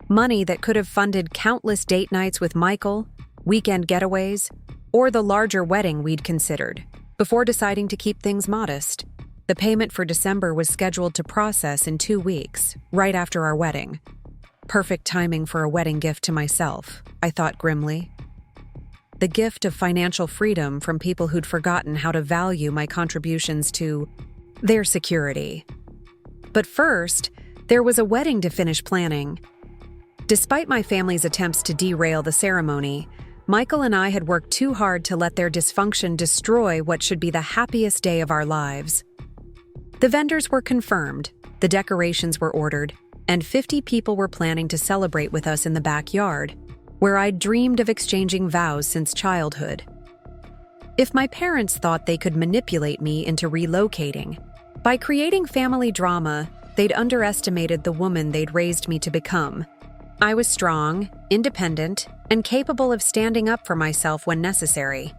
Money that could have funded countless date nights with Michael, weekend getaways, or the larger wedding we'd considered. Before deciding to keep things modest, the payment for December was scheduled to process in 2 weeks, right after our wedding. Perfect timing for a wedding gift to myself, I thought grimly. The gift of financial freedom from people who'd forgotten how to value my contributions to their security. But first, there was a wedding to finish planning. Despite my family's attempts to derail the ceremony, Michael and I had worked too hard to let their dysfunction destroy what should be the happiest day of our lives. The vendors were confirmed, the decorations were ordered, and 50 people were planning to celebrate with us in the backyard, where I'd dreamed of exchanging vows since childhood. If my parents thought they could manipulate me into relocating, by creating family drama, they'd underestimated the woman they'd raised me to become. I was strong, independent, and capable of standing up for myself when necessary.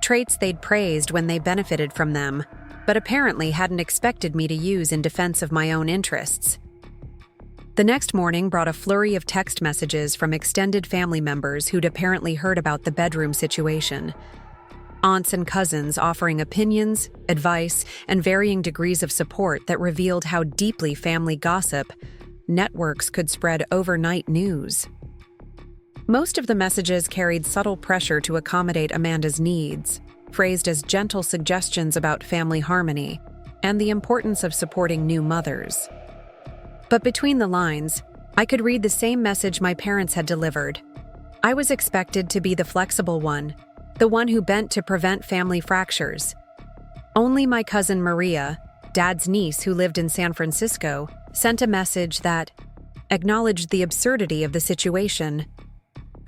Traits they'd praised when they benefited from them, but apparently hadn't expected me to use in defense of my own interests. The next morning brought a flurry of text messages from extended family members who'd apparently heard about the bedroom situation. Aunts and cousins offering opinions, advice, and varying degrees of support that revealed how deeply family gossip networks could spread overnight news. Most of the messages carried subtle pressure to accommodate Amanda's needs, phrased as gentle suggestions about family harmony and the importance of supporting new mothers. But between the lines, I could read the same message my parents had delivered. I was expected to be the flexible one, the one who bent to prevent family fractures. Only my cousin Maria, Dad's niece who lived in San Francisco, sent a message that acknowledged the absurdity of the situation.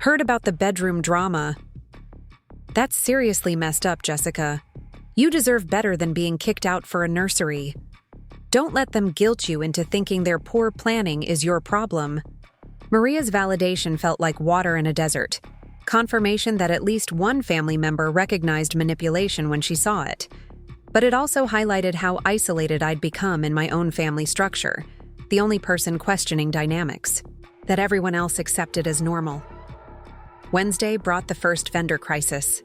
Heard about the bedroom drama. That's seriously messed up, Jessica. You deserve better than being kicked out for a nursery. Don't let them guilt you into thinking their poor planning is your problem. Maria's validation felt like water in a desert. Confirmation that at least one family member recognized manipulation when she saw it. But it also highlighted how isolated I'd become in my own family structure, the only person questioning dynamics that everyone else accepted as normal. Wednesday brought the first vendor crisis.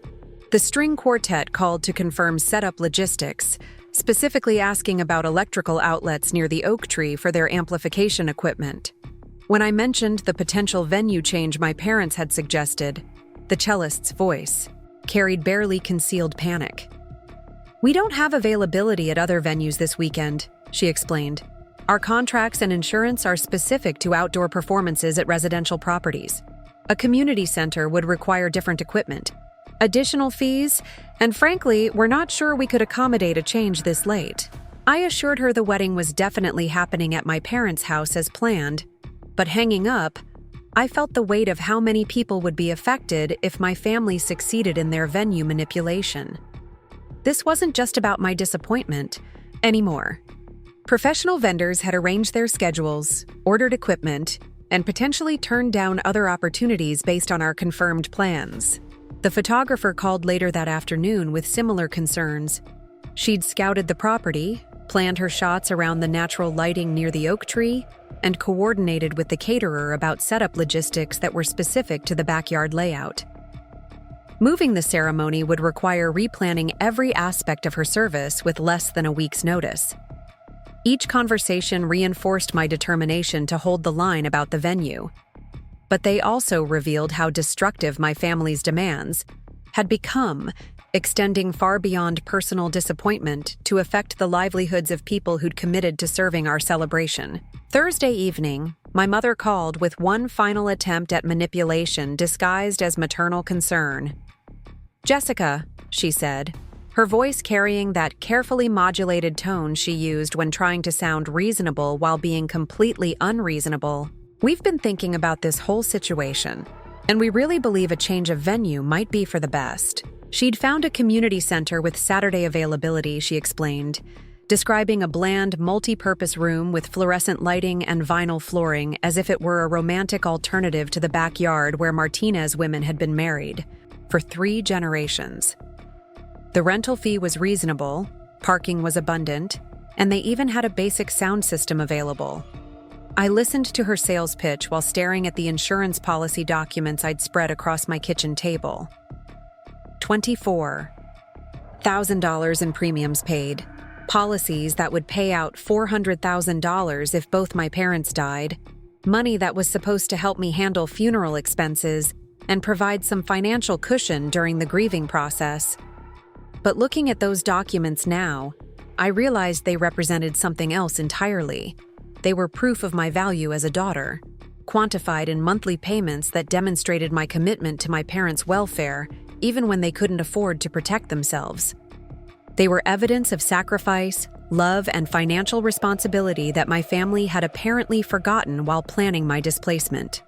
The string quartet called to confirm setup logistics, specifically asking about electrical outlets near the oak tree for their amplification equipment. When I mentioned the potential venue change my parents had suggested, the cellist's voice carried barely concealed panic. "We don't have availability at other venues this weekend," she explained. "Our contracts and insurance are specific to outdoor performances at residential properties. A community center would require different equipment, additional fees, and frankly, we're not sure we could accommodate a change this late." I assured her the wedding was definitely happening at my parents' house as planned, but hanging up, I felt the weight of how many people would be affected if my family succeeded in their venue manipulation. This wasn't just about my disappointment anymore. Professional vendors had arranged their schedules, ordered equipment, and potentially turned down other opportunities based on our confirmed plans. The photographer called later that afternoon with similar concerns. She'd scouted the property, planned her shots around the natural lighting near the oak tree, and coordinated with the caterer about setup logistics that were specific to the backyard layout. Moving the ceremony would require replanning every aspect of her service with less than a week's notice. Each conversation reinforced my determination to hold the line about the venue, but they also revealed how destructive my family's demands had become, extending far beyond personal disappointment to affect the livelihoods of people who'd committed to serving our celebration. Thursday evening, my mother called with one final attempt at manipulation disguised as maternal concern. "Jessica," she said, her voice carrying that carefully modulated tone she used when trying to sound reasonable while being completely unreasonable. "We've been thinking about this whole situation, and we really believe a change of venue might be for the best." She'd found a community center with Saturday availability, she explained, describing a bland, multi-purpose room with fluorescent lighting and vinyl flooring as if it were a romantic alternative to the backyard where Martinez women had been married for 3 generations. The rental fee was reasonable, parking was abundant, and they even had a basic sound system available. I listened to her sales pitch while staring at the insurance policy documents I'd spread across my kitchen table. $24,000 in premiums paid, policies that would pay out $400,000 if both my parents died, money that was supposed to help me handle funeral expenses and provide some financial cushion during the grieving process. But looking at those documents now, I realized they represented something else entirely. They were proof of my value as a daughter, quantified in monthly payments that demonstrated my commitment to my parents' welfare even when they couldn't afford to protect themselves. They were evidence of sacrifice, love, and financial responsibility that my family had apparently forgotten while planning my displacement.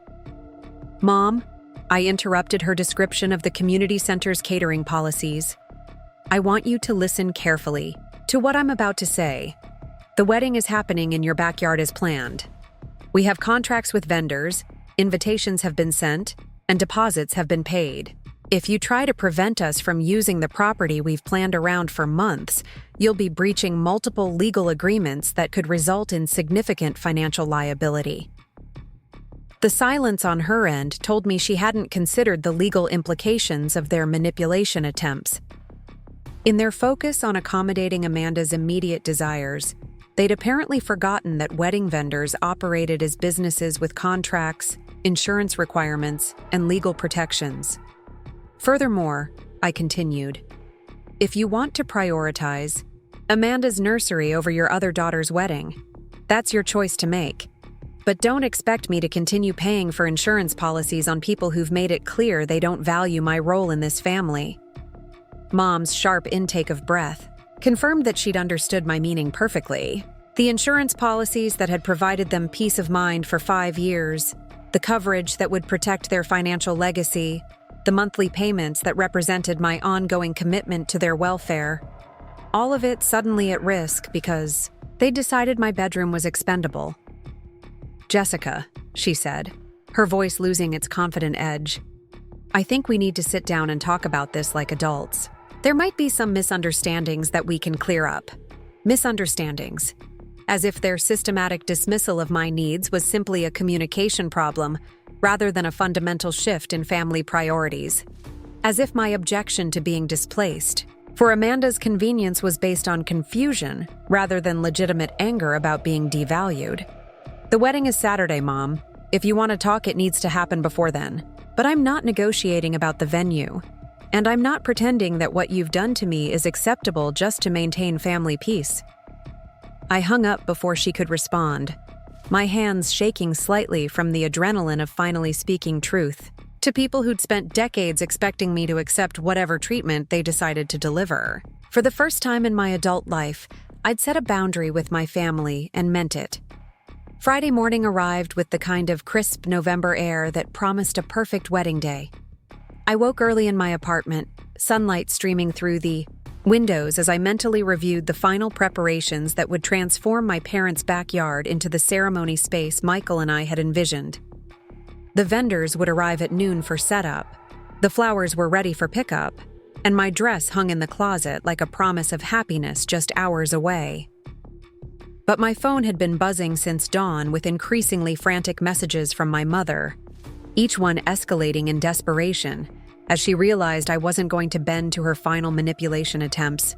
"Mom," I interrupted her description of the community center's catering policies. "I want you to listen carefully to what I'm about to say. The wedding is happening in your backyard as planned. We have contracts with vendors, invitations have been sent, and deposits have been paid. If you try to prevent us from using the property we've planned around for months, you'll be breaching multiple legal agreements that could result in significant financial liability." The silence on her end told me she hadn't considered the legal implications of their manipulation attempts. In their focus on accommodating Amanda's immediate desires, they'd apparently forgotten that wedding vendors operated as businesses with contracts, insurance requirements, and legal protections. "Furthermore," I continued, "if you want to prioritize Amanda's nursery over your other daughter's wedding, that's your choice to make. But don't expect me to continue paying for insurance policies on people who've made it clear they don't value my role in this family." Mom's sharp intake of breath confirmed that she'd understood my meaning perfectly. The insurance policies that had provided them peace of mind for 5 years, the coverage that would protect their financial legacy, the monthly payments that represented my ongoing commitment to their welfare, all of it suddenly at risk because they decided my bedroom was expendable. "Jessica," she said, her voice losing its confident edge, "I think we need to sit down and talk about this like adults. There might be some misunderstandings that we can clear up. Misunderstandings. As if their systematic dismissal of my needs was simply a communication problem rather than a fundamental shift in family priorities. As if my objection to being displaced for Amanda's convenience was based on confusion rather than legitimate anger about being devalued. The wedding is Saturday, Mom. If you want to talk, it needs to happen before then. But I'm not negotiating about the venue. And I'm not pretending that what you've done to me is acceptable just to maintain family peace." I hung up before she could respond, my hands shaking slightly from the adrenaline of finally speaking truth to people who'd spent decades expecting me to accept whatever treatment they decided to deliver. For the first time in my adult life, I'd set a boundary with my family and meant it. Friday morning arrived with the kind of crisp November air that promised a perfect wedding day. I woke early in my apartment, sunlight streaming through the windows as I mentally reviewed the final preparations that would transform my parents' backyard into the ceremony space Michael and I had envisioned. The vendors would arrive at noon for setup, the flowers were ready for pickup, and my dress hung in the closet like a promise of happiness just hours away. But my phone had been buzzing since dawn with increasingly frantic messages from my mother, each one escalating in desperation as she realized I wasn't going to bend to her final manipulation attempts.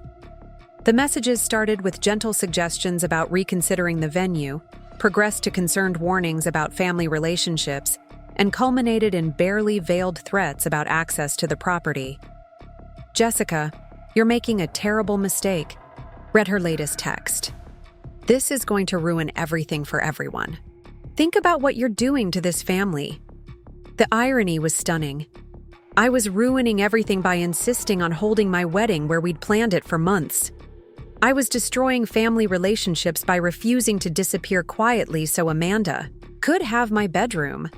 The messages started with gentle suggestions about reconsidering the venue, progressed to concerned warnings about family relationships, and culminated in barely veiled threats about access to the property. "Jessica, you're making a terrible mistake," read her latest text. "This is going to ruin everything for everyone. Think about what you're doing to this family." The irony was stunning. I was ruining everything by insisting on holding my wedding where we'd planned it for months. I was destroying family relationships by refusing to disappear quietly so Amanda could have my bedroom.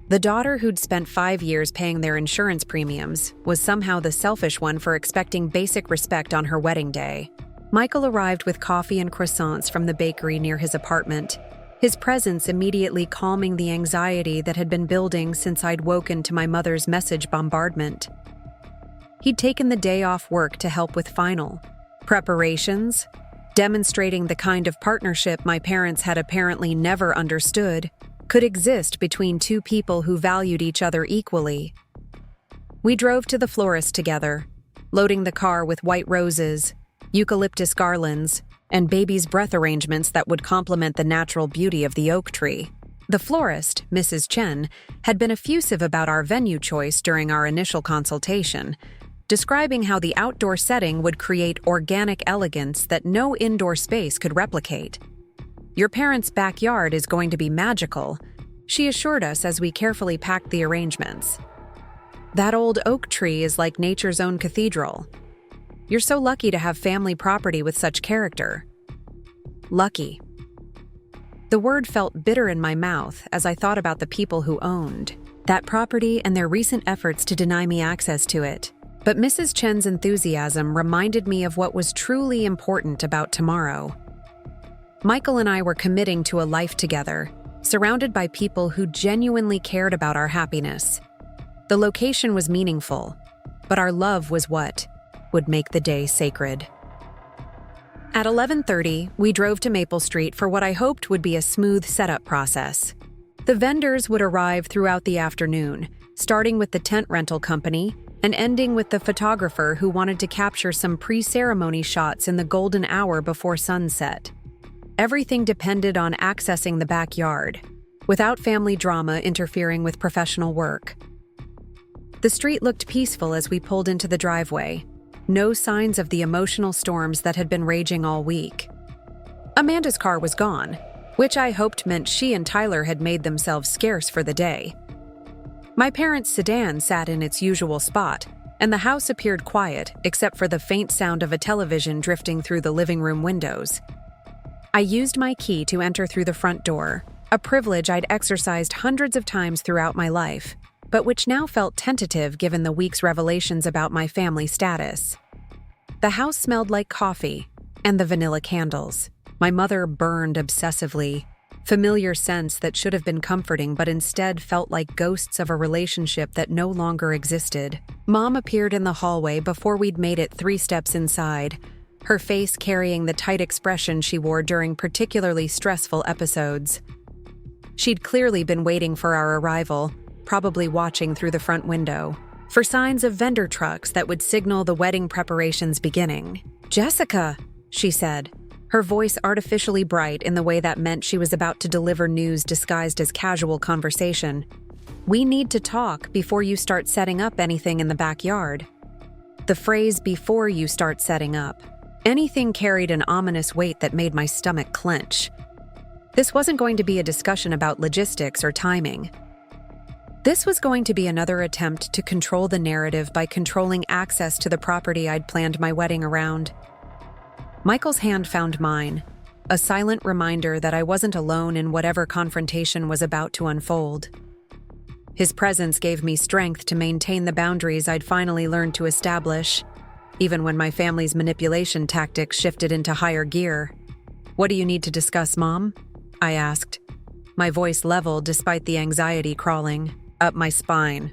The daughter who'd spent 5 years paying their insurance premiums was somehow the selfish one for expecting basic respect on her wedding day. Michael arrived with coffee and croissants from the bakery near his apartment, his presence immediately calming the anxiety that had been building since I'd woken to my mother's message bombardment. He'd taken the day off work to help with final preparations, demonstrating the kind of partnership my parents had apparently never understood could exist between two people who valued each other equally. We drove to the florist together, loading the car with white roses, eucalyptus garlands, and baby's breath arrangements that would complement the natural beauty of the oak tree. The florist, Mrs. Chen, had been effusive about our venue choice during our initial consultation, describing how the outdoor setting would create organic elegance that no indoor space could replicate. "Your parents' backyard is going to be magical," she assured us as we carefully packed the arrangements. "That old oak tree is like nature's own cathedral. You're so lucky to have family property with such character." Lucky. The word felt bitter in my mouth as I thought about the people who owned that property and their recent efforts to deny me access to it. But Mrs. Chen's enthusiasm reminded me of what was truly important about tomorrow. Michael and I were committing to a life together, surrounded by people who genuinely cared about our happiness. The location was meaningful, but our love was what would make the day sacred. At 11:30, we drove to Maple Street for what I hoped would be a smooth setup process. The vendors would arrive throughout the afternoon, starting with the tent rental company and ending with the photographer who wanted to capture some pre-ceremony shots in the golden hour before sunset. Everything depended on accessing the backyard, without family drama interfering with professional work. The street looked peaceful as we pulled into the driveway. No signs of the emotional storms that had been raging all week. Amanda's car was gone, which I hoped meant she and Tyler had made themselves scarce for the day. My parents' sedan sat in its usual spot, and the house appeared quiet except for the faint sound of a television drifting through the living room windows. I used my key to enter through the front door, a privilege I'd exercised hundreds of times throughout my life, but which now felt tentative given the week's revelations about my family status. The house smelled like coffee and the vanilla candles. My mother burned obsessively, familiar scents that should have been comforting but instead felt like ghosts of a relationship that no longer existed. Mom appeared in the hallway before we'd made it 3 steps inside, her face carrying the tight expression she wore during particularly stressful episodes. She'd clearly been waiting for our arrival, probably watching through the front window, for signs of vendor trucks that would signal the wedding preparations beginning. "Jessica," she said, her voice artificially bright in the way that meant she was about to deliver news disguised as casual conversation. "We need to talk before you start setting up anything in the backyard." The phrase "before you start setting up" anything carried an ominous weight that made my stomach clench. This wasn't going to be a discussion about logistics or timing. This was going to be another attempt to control the narrative by controlling access to the property I'd planned my wedding around. Michael's hand found mine, a silent reminder that I wasn't alone in whatever confrontation was about to unfold. His presence gave me strength to maintain the boundaries I'd finally learned to establish, even when my family's manipulation tactics shifted into higher gear. "What do you need to discuss, Mom?" I asked, my voice leveled despite the anxiety crawling up my spine.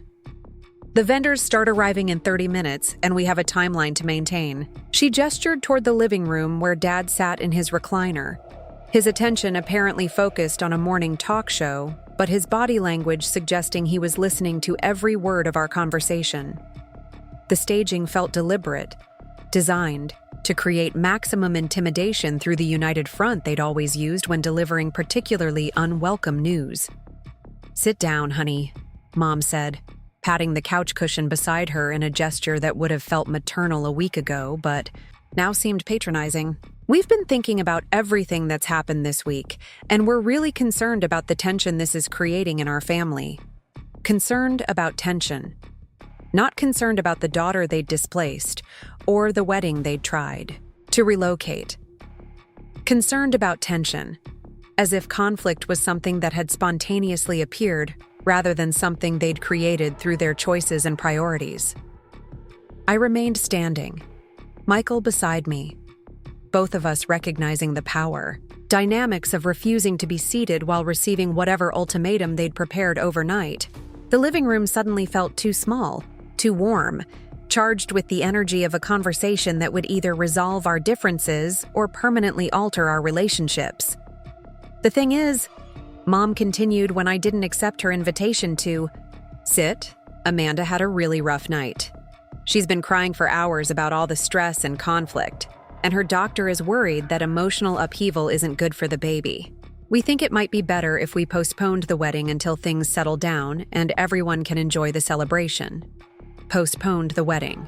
"The vendors start arriving in 30 minutes, and we have a timeline to maintain." She gestured toward the living room where Dad sat in his recliner, his attention apparently focused on a morning talk show, but his body language suggesting he was listening to every word of our conversation. The staging felt deliberate, designed to create maximum intimidation through the united front they'd always used when delivering particularly unwelcome news. "Sit down, honey," Mom said, patting the couch cushion beside her in a gesture that would have felt maternal a week ago, but now seemed patronizing. "We've been thinking about everything that's happened this week, and we're really concerned about the tension this is creating in our family." Concerned about tension. Not concerned about the daughter they'd displaced, or the wedding they'd tried to relocate. Concerned about tension, as if conflict was something that had spontaneously appeared rather than something they'd created through their choices and priorities. I remained standing, Michael beside me, both of us recognizing the power dynamics of refusing to be seated while receiving whatever ultimatum they'd prepared overnight. The living room suddenly felt too small, too warm, charged with the energy of a conversation that would either resolve our differences or permanently alter our relationships. "The thing is," Mom continued when I didn't accept her invitation to sit, "Amanda had a really rough night. She's been crying for hours about all the stress and conflict, and her doctor is worried that emotional upheaval isn't good for the baby. We think it might be better if we postponed the wedding until things settle down and everyone can enjoy the celebration." Postponed the wedding.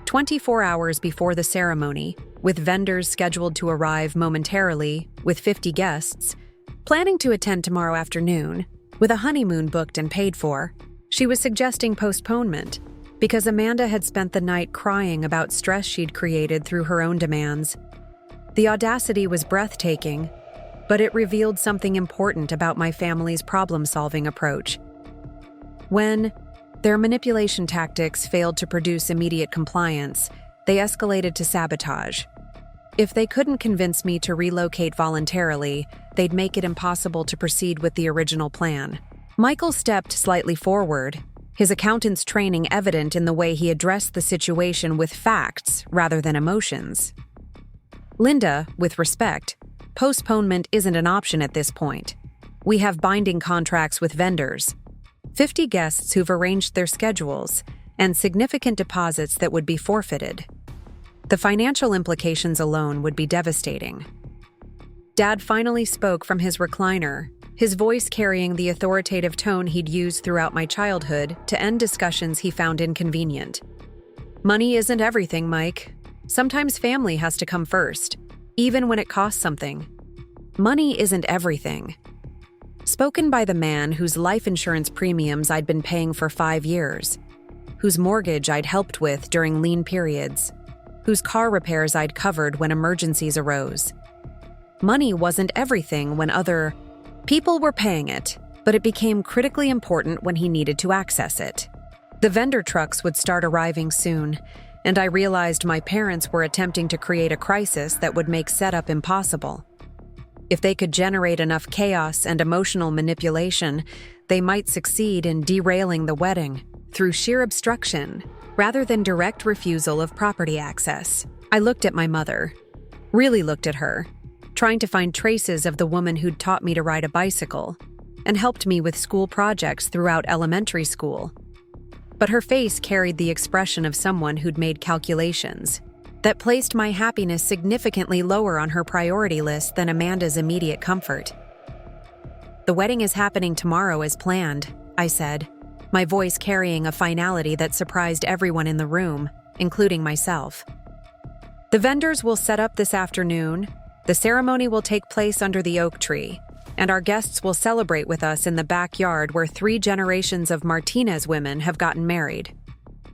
24 hours before the ceremony, with vendors scheduled to arrive momentarily, with 50 guests, planning to attend tomorrow afternoon, with a honeymoon booked and paid for, she was suggesting postponement because Amanda had spent the night crying about stress she'd created through her own demands. The audacity was breathtaking, but it revealed something important about my family's problem-solving approach. When their manipulation tactics failed to produce immediate compliance, they escalated to sabotage. If they couldn't convince me to relocate voluntarily, they'd make it impossible to proceed with the original plan. Michael stepped slightly forward, his accountant's training evident in the way he addressed the situation with facts rather than emotions. "Linda, with respect, postponement isn't an option at this point. We have binding contracts with vendors, 50 guests who've arranged their schedules, and significant deposits that would be forfeited. The financial implications alone would be devastating." Dad finally spoke from his recliner, his voice carrying the authoritative tone he'd used throughout my childhood to end discussions he found inconvenient. "Money isn't everything, Mike. Sometimes family has to come first, even when it costs something. Money isn't everything." Spoken by the man whose life insurance premiums I'd been paying for 5 years, whose mortgage I'd helped with during lean periods, whose car repairs I'd covered when emergencies arose. Money wasn't everything when other people were paying it, but it became critically important when he needed to access it. The vendor trucks would start arriving soon, and I realized my parents were attempting to create a crisis that would make setup impossible. If they could generate enough chaos and emotional manipulation, they might succeed in derailing the wedding through sheer obstruction rather than direct refusal of property access. I looked at my mother, really looked at her, trying to find traces of the woman who'd taught me to ride a bicycle and helped me with school projects throughout elementary school. But her face carried the expression of someone who'd made calculations that placed my happiness significantly lower on her priority list than Amanda's immediate comfort. "The wedding is happening tomorrow as planned," I said, my voice carrying a finality that surprised everyone in the room, including myself. "The vendors will set up this afternoon, the ceremony will take place under the oak tree, and our guests will celebrate with us in the backyard where 3 generations of Martinez women have gotten married."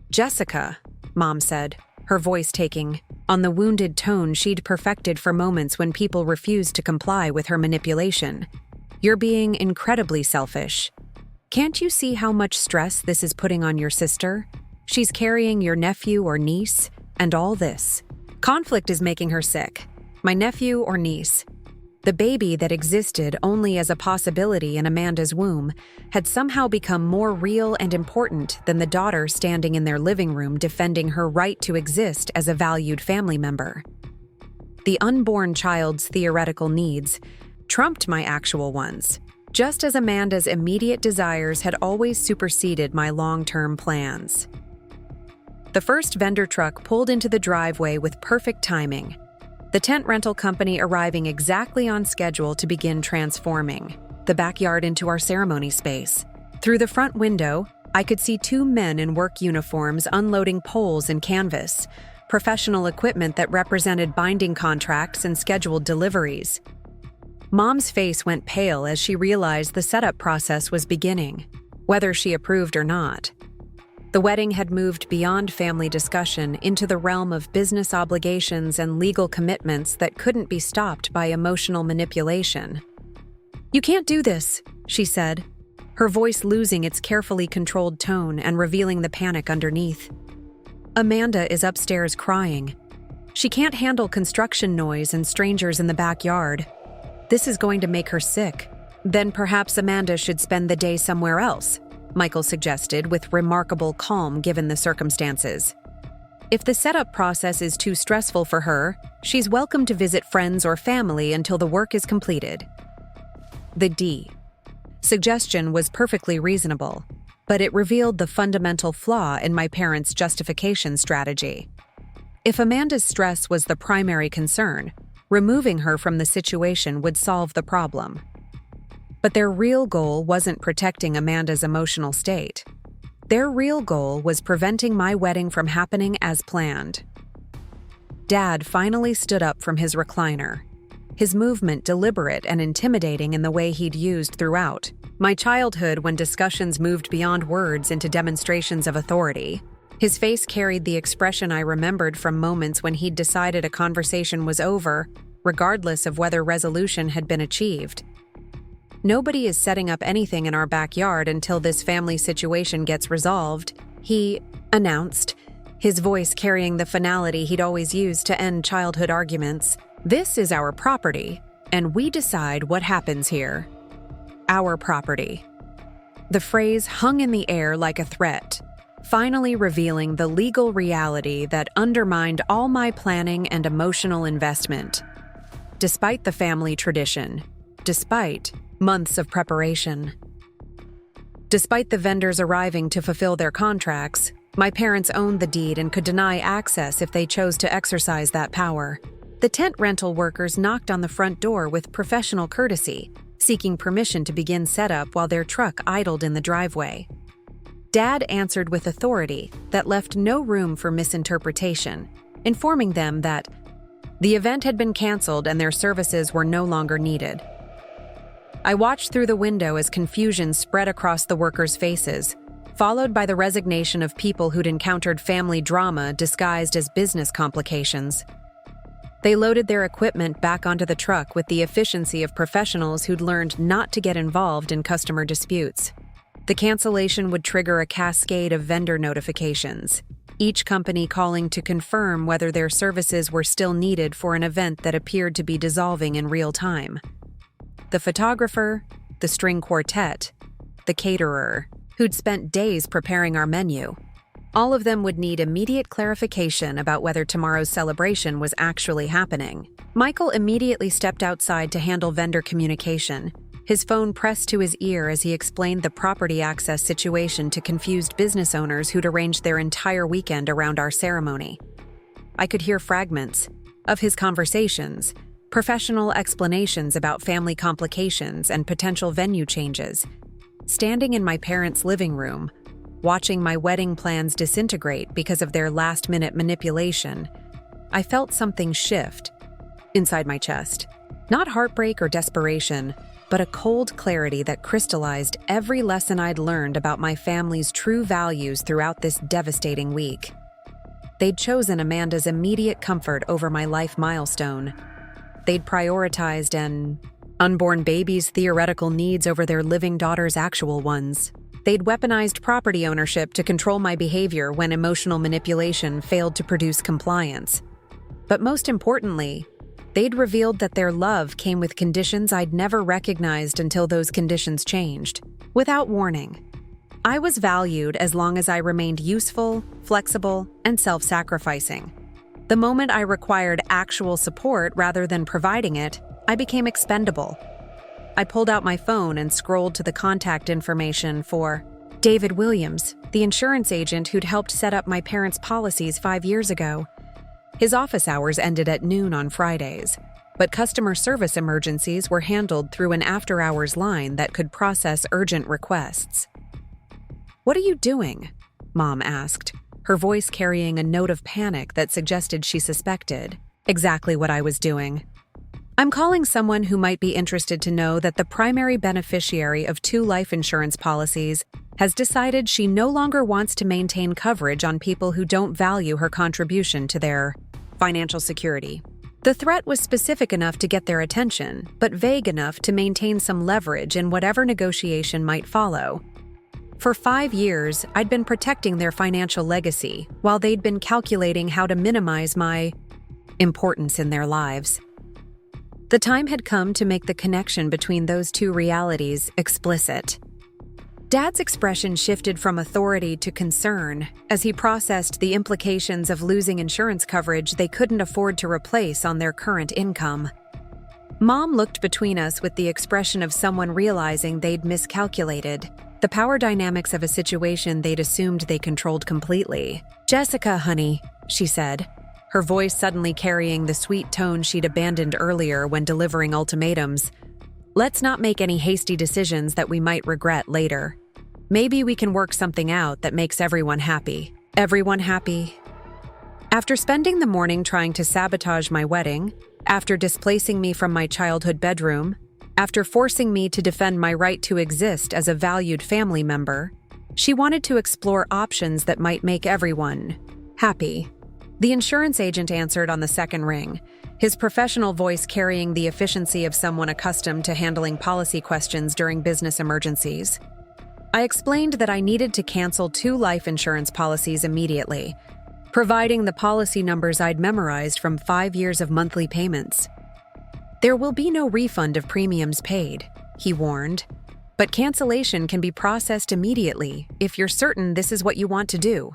"Jessica," Mom said, her voice taking on the wounded tone she'd perfected for moments when people refused to comply with her manipulation. "You're being incredibly selfish. Can't you see how much stress this is putting on your sister? She's carrying your nephew or niece, and all this. Conflict is making her sick. My nephew or niece." The baby that existed only as a possibility in Amanda's womb had somehow become more real and important than the daughter standing in their living room defending her right to exist as a valued family member. The unborn child's theoretical needs trumped my actual ones, just as Amanda's immediate desires had always superseded my long-term plans. The first vendor truck pulled into the driveway with perfect timing, the tent rental company arriving exactly on schedule to begin transforming the backyard into our ceremony space. Through the front window, I could see two men in work uniforms unloading poles and canvas, professional equipment that represented binding contracts and scheduled deliveries. Mom's face went pale as she realized the setup process was beginning, whether she approved or not. The wedding had moved beyond family discussion into the realm of business obligations and legal commitments that couldn't be stopped by emotional manipulation. "You can't do this," she said, her voice losing its carefully controlled tone and revealing the panic underneath. "Amanda is upstairs crying. She can't handle construction noise and strangers in the backyard. This is going to make her sick. Then perhaps Amanda should spend the day somewhere else," Michael suggested with remarkable calm given the circumstances. "If the setup process is too stressful for her, she's welcome to visit friends or family until the work is completed." The suggestion was perfectly reasonable, but it revealed the fundamental flaw in my parents' justification strategy. If Amanda's stress was the primary concern, removing her from the situation would solve the problem. But their real goal wasn't protecting Amanda's emotional state. Their real goal was preventing my wedding from happening as planned. Dad finally stood up from his recliner, his movement deliberate and intimidating in the way he'd used throughout my childhood when discussions moved beyond words into demonstrations of authority. His face carried the expression I remembered from moments when he'd decided a conversation was over, regardless of whether resolution had been achieved. "Nobody is setting up anything in our backyard until this family situation gets resolved," he announced, his voice carrying the finality he'd always used to end childhood arguments. "This is our property, and we decide what happens here." Our property. The phrase hung in the air like a threat, finally revealing the legal reality that undermined all my planning and emotional investment. Despite the family tradition, despite months of preparation, despite the vendors arriving to fulfill their contracts, my parents owned the deed and could deny access if they chose to exercise that power. The tent rental workers knocked on the front door with professional courtesy, seeking permission to begin setup while their truck idled in the driveway. Dad answered with authority that left no room for misinterpretation, informing them that the event had been canceled and their services were no longer needed. I watched through the window as confusion spread across the workers' faces, followed by the resignation of people who'd encountered family drama disguised as business complications. They loaded their equipment back onto the truck with the efficiency of professionals who'd learned not to get involved in customer disputes. The cancellation would trigger a cascade of vendor notifications, each company calling to confirm whether their services were still needed for an event that appeared to be dissolving in real time. The photographer, the string quartet, the caterer, who'd spent days preparing our menu. All of them would need immediate clarification about whether tomorrow's celebration was actually happening. Michael immediately stepped outside to handle vendor communication, his phone pressed to his ear as he explained the property access situation to confused business owners who'd arranged their entire weekend around our ceremony. I could hear fragments of his conversations, professional explanations about family complications and potential venue changes. Standing in my parents' living room, watching my wedding plans disintegrate because of their last-minute manipulation, I felt something shift inside my chest. Not heartbreak or desperation, but a cold clarity that crystallized every lesson I'd learned about my family's true values throughout this devastating week. They'd chosen Amanda's immediate comfort over my life milestone. They'd prioritized an unborn baby's theoretical needs over their living daughter's actual ones. They'd weaponized property ownership to control my behavior when emotional manipulation failed to produce compliance. But most importantly, they'd revealed that their love came with conditions I'd never recognized until those conditions changed, without warning. I was valued as long as I remained useful, flexible, and self-sacrificing. The moment I required actual support rather than providing it, I became expendable. I pulled out my phone and scrolled to the contact information for David Williams, the insurance agent who'd helped set up my parents' policies 5 years ago. His office hours ended at noon on Fridays, but customer service emergencies were handled through an after-hours line that could process urgent requests. "What are you doing?" Mom asked, her voice carrying a note of panic that suggested she suspected exactly what I was doing. "I'm calling someone who might be interested to know that the primary beneficiary of 2 life insurance policies has decided she no longer wants to maintain coverage on people who don't value her contribution to their financial security." The threat was specific enough to get their attention, but vague enough to maintain some leverage in whatever negotiation might follow. For 5 years, I'd been protecting their financial legacy, while they'd been calculating how to minimize my importance in their lives. The time had come to make the connection between those two realities explicit. Dad's expression shifted from authority to concern as he processed the implications of losing insurance coverage they couldn't afford to replace on their current income. Mom looked between us with the expression of someone realizing they'd miscalculated the power dynamics of a situation they'd assumed they controlled completely. "Jessica, honey," she said, her voice suddenly carrying the sweet tone she'd abandoned earlier when delivering ultimatums. "Let's not make any hasty decisions that we might regret later. Maybe we can work something out that makes everyone happy." Everyone happy? After spending the morning trying to sabotage my wedding, after displacing me from my childhood bedroom, after forcing me to defend my right to exist as a valued family member, she wanted to explore options that might make everyone happy. The insurance agent answered on the second ring, his professional voice carrying the efficiency of someone accustomed to handling policy questions during business emergencies. I explained that I needed to cancel 2 life insurance policies immediately, providing the policy numbers I'd memorized from 5 years of monthly payments. "There will be no refund of premiums paid," he warned, "but cancellation can be processed immediately if you're certain this is what you want to do.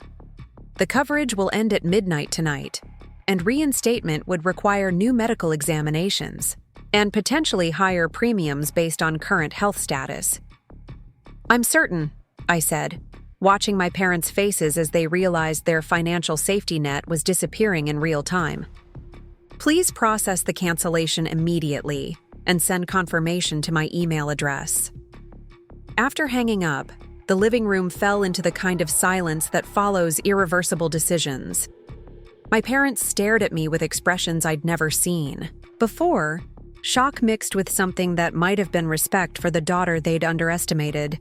The coverage will end at midnight tonight, and reinstatement would require new medical examinations and potentially higher premiums based on current health status." "I'm certain," I said, watching my parents' faces as they realized their financial safety net was disappearing in real time. "Please process the cancellation immediately and send confirmation to my email address." After hanging up, the living room fell into the kind of silence that follows irreversible decisions. My parents stared at me with expressions I'd never seen before, shock mixed with something that might have been respect for the daughter they'd underestimated.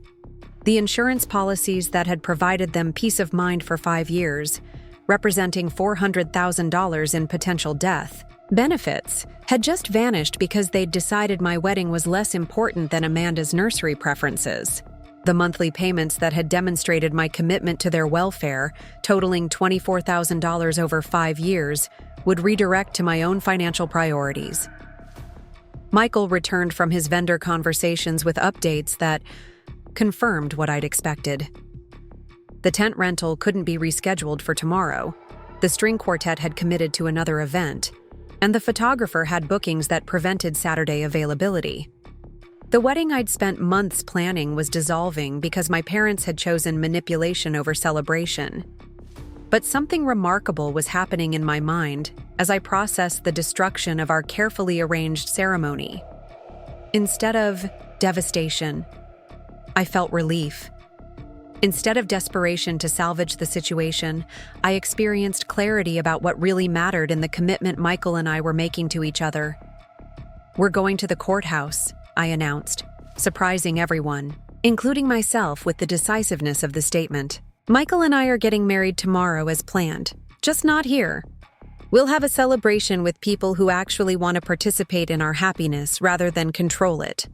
The insurance policies that had provided them peace of mind for 5 years, representing $400,000 in potential death benefits, had just vanished because they'd decided my wedding was less important than Amanda's nursery preferences. The monthly payments that had demonstrated my commitment to their welfare, totaling $24,000 over 5 years, would redirect to my own financial priorities. Michael returned from his vendor conversations with updates that confirmed what I'd expected. The tent rental couldn't be rescheduled for tomorrow. The string quartet had committed to another event, and the photographer had bookings that prevented Saturday availability. The wedding I'd spent months planning was dissolving because my parents had chosen manipulation over celebration. But something remarkable was happening in my mind as I processed the destruction of our carefully arranged ceremony. Instead of devastation, I felt relief. Instead of desperation to salvage the situation, I experienced clarity about what really mattered in the commitment Michael and I were making to each other. "We're going to the courthouse," I announced, surprising everyone, including myself with the decisiveness of the statement. "Michael and I are getting married tomorrow as planned. Just not here. We'll have a celebration with people who actually want to participate in our happiness rather than control it."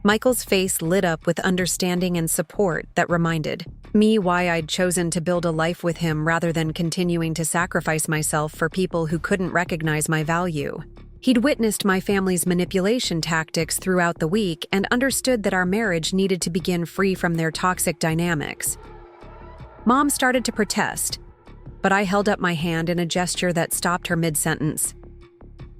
Michael's face lit up with understanding and support that reminded me why I'd chosen to build a life with him rather than continuing to sacrifice myself for people who couldn't recognize my value. He'd witnessed my family's manipulation tactics throughout the week and understood that our marriage needed to begin free from their toxic dynamics. Mom started to protest, but I held up my hand in a gesture that stopped her mid-sentence.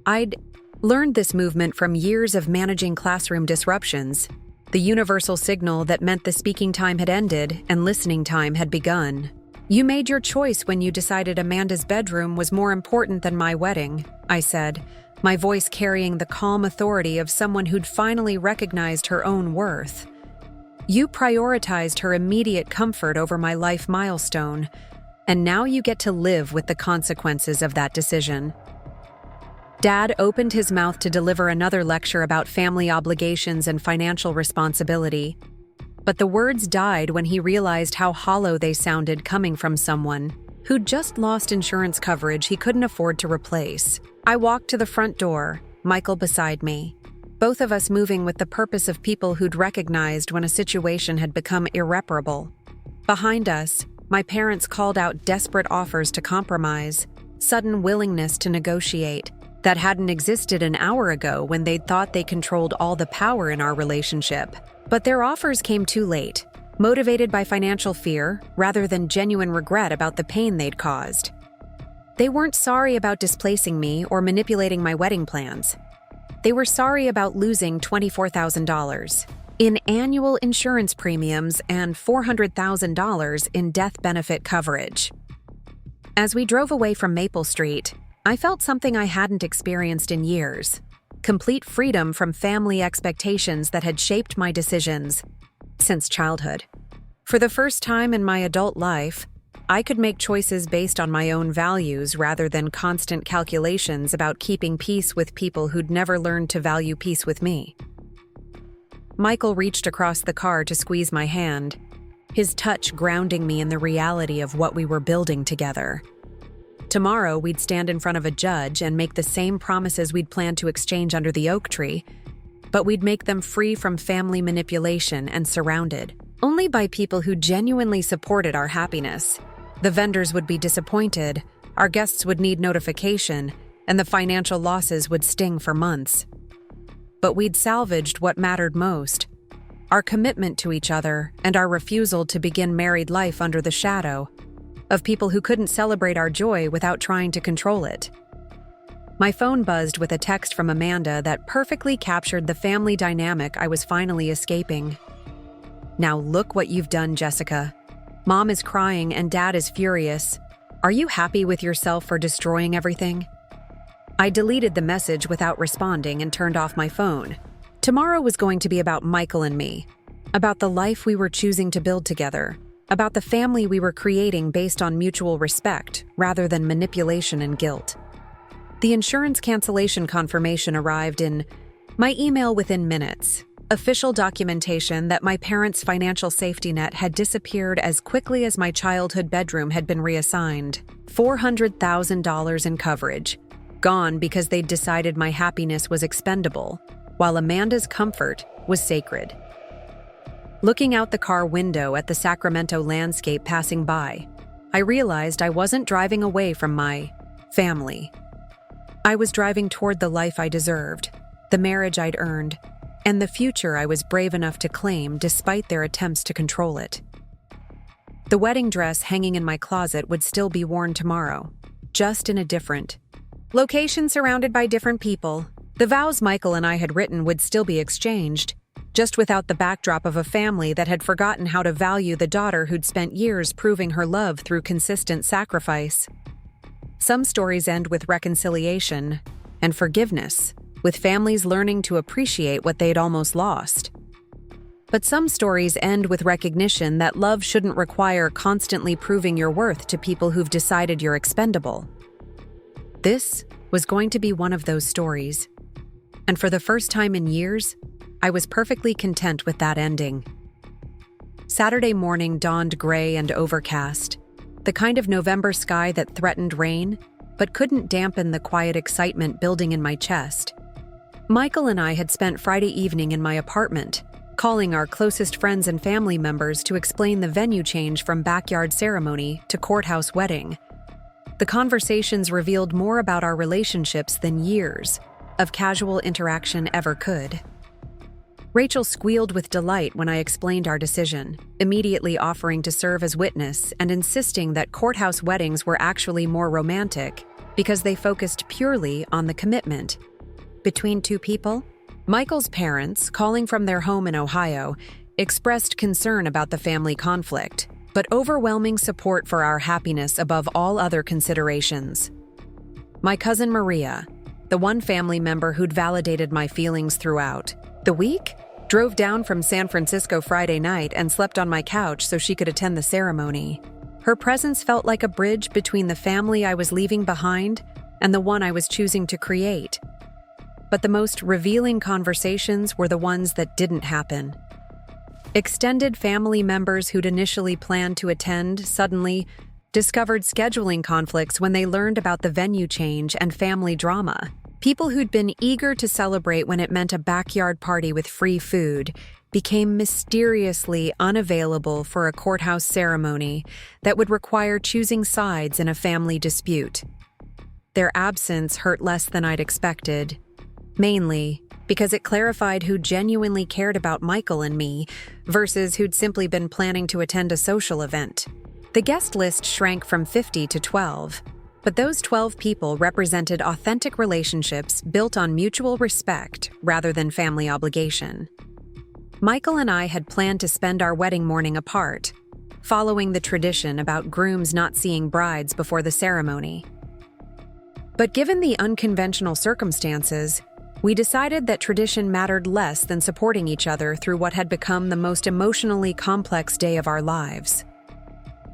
I'd learned this movement from years of managing classroom disruptions, the universal signal that meant the speaking time had ended and listening time had begun. "You made your choice when you decided Amanda's bedroom was more important than my wedding," I said, my voice carrying the calm authority of someone who'd finally recognized her own worth. "You prioritized her immediate comfort over my life milestone, and now you get to live with the consequences of that decision." Dad opened his mouth to deliver another lecture about family obligations and financial responsibility, but the words died when he realized how hollow they sounded coming from someone who'd just lost insurance coverage he couldn't afford to replace. I walked to the front door, Michael beside me, both of us moving with the purpose of people who'd recognized when a situation had become irreparable. Behind us, my parents called out desperate offers to compromise, sudden willingness to negotiate, that hadn't existed an hour ago when they'd thought they controlled all the power in our relationship. But their offers came too late, motivated by financial fear rather than genuine regret about the pain they'd caused. They weren't sorry about displacing me or manipulating my wedding plans. They were sorry about losing $24,000 in annual insurance premiums and $400,000 in death benefit coverage. As we drove away from Maple Street, I felt something I hadn't experienced in years: complete freedom from family expectations that had shaped my decisions since childhood. For the first time in my adult life, I could make choices based on my own values rather than constant calculations about keeping peace with people who'd never learned to value peace with me. Michael reached across the car to squeeze my hand, his touch grounding me in the reality of what we were building together. Tomorrow, we'd stand in front of a judge and make the same promises we'd planned to exchange under the oak tree, but we'd make them free from family manipulation and surrounded only by people who genuinely supported our happiness. The vendors would be disappointed, our guests would need notification, and the financial losses would sting for months. But we'd salvaged what mattered most: our commitment to each other and our refusal to begin married life under the shadow of people who couldn't celebrate our joy without trying to control it. My phone buzzed with a text from Amanda that perfectly captured the family dynamic I was finally escaping. "Now look what you've done, Jessica. Mom is crying and Dad is furious. Are you happy with yourself for destroying everything?" I deleted the message without responding and turned off my phone. Tomorrow was going to be about Michael and me, about the life we were choosing to build together, about the family we were creating based on mutual respect rather than manipulation and guilt. The insurance cancellation confirmation arrived in my email within minutes. Official documentation that my parents' financial safety net had disappeared as quickly as my childhood bedroom had been reassigned. $400,000 in coverage, gone because they'd decided my happiness was expendable, while Amanda's comfort was sacred. Looking out the car window at the Sacramento landscape passing by, I realized I wasn't driving away from my family. I was driving toward the life I deserved, the marriage I'd earned, and the future I was brave enough to claim despite their attempts to control it. The wedding dress hanging in my closet would still be worn tomorrow, just in a different location surrounded by different people. The vows Michael and I had written would still be exchanged, just without the backdrop of a family that had forgotten how to value the daughter who'd spent years proving her love through consistent sacrifice. Some stories end with reconciliation and forgiveness, with families learning to appreciate what they'd almost lost. But some stories end with recognition that love shouldn't require constantly proving your worth to people who've decided you're expendable. This was going to be one of those stories. And for the first time in years, I was perfectly content with that ending. Saturday morning dawned gray and overcast. The kind of November sky that threatened rain, but couldn't dampen the quiet excitement building in my chest. Michael and I had spent Friday evening in my apartment, calling our closest friends and family members to explain the venue change from backyard ceremony to courthouse wedding. The conversations revealed more about our relationships than years of casual interaction ever could. Rachel squealed with delight when I explained our decision, immediately offering to serve as witness and insisting that courthouse weddings were actually more romantic because they focused purely on the commitment between two people. Michael's parents, calling from their home in Ohio, expressed concern about the family conflict, but overwhelming support for our happiness above all other considerations. My cousin Maria, the one family member who'd validated my feelings throughout the week, drove down from San Francisco Friday night and slept on my couch so she could attend the ceremony. Her presence felt like a bridge between the family I was leaving behind and the one I was choosing to create. But the most revealing conversations were the ones that didn't happen. Extended family members who'd initially planned to attend suddenly discovered scheduling conflicts when they learned about the venue change and family drama. People who'd been eager to celebrate when it meant a backyard party with free food became mysteriously unavailable for a courthouse ceremony that would require choosing sides in a family dispute. Their absence hurt less than I'd expected, mainly because it clarified who genuinely cared about Michael and me versus who'd simply been planning to attend a social event. The guest list shrank from 50 to 12, but those 12 people represented authentic relationships built on mutual respect rather than family obligation. Michael and I had planned to spend our wedding morning apart, following the tradition about grooms not seeing brides before the ceremony. But given the unconventional circumstances, we decided that tradition mattered less than supporting each other through what had become the most emotionally complex day of our lives.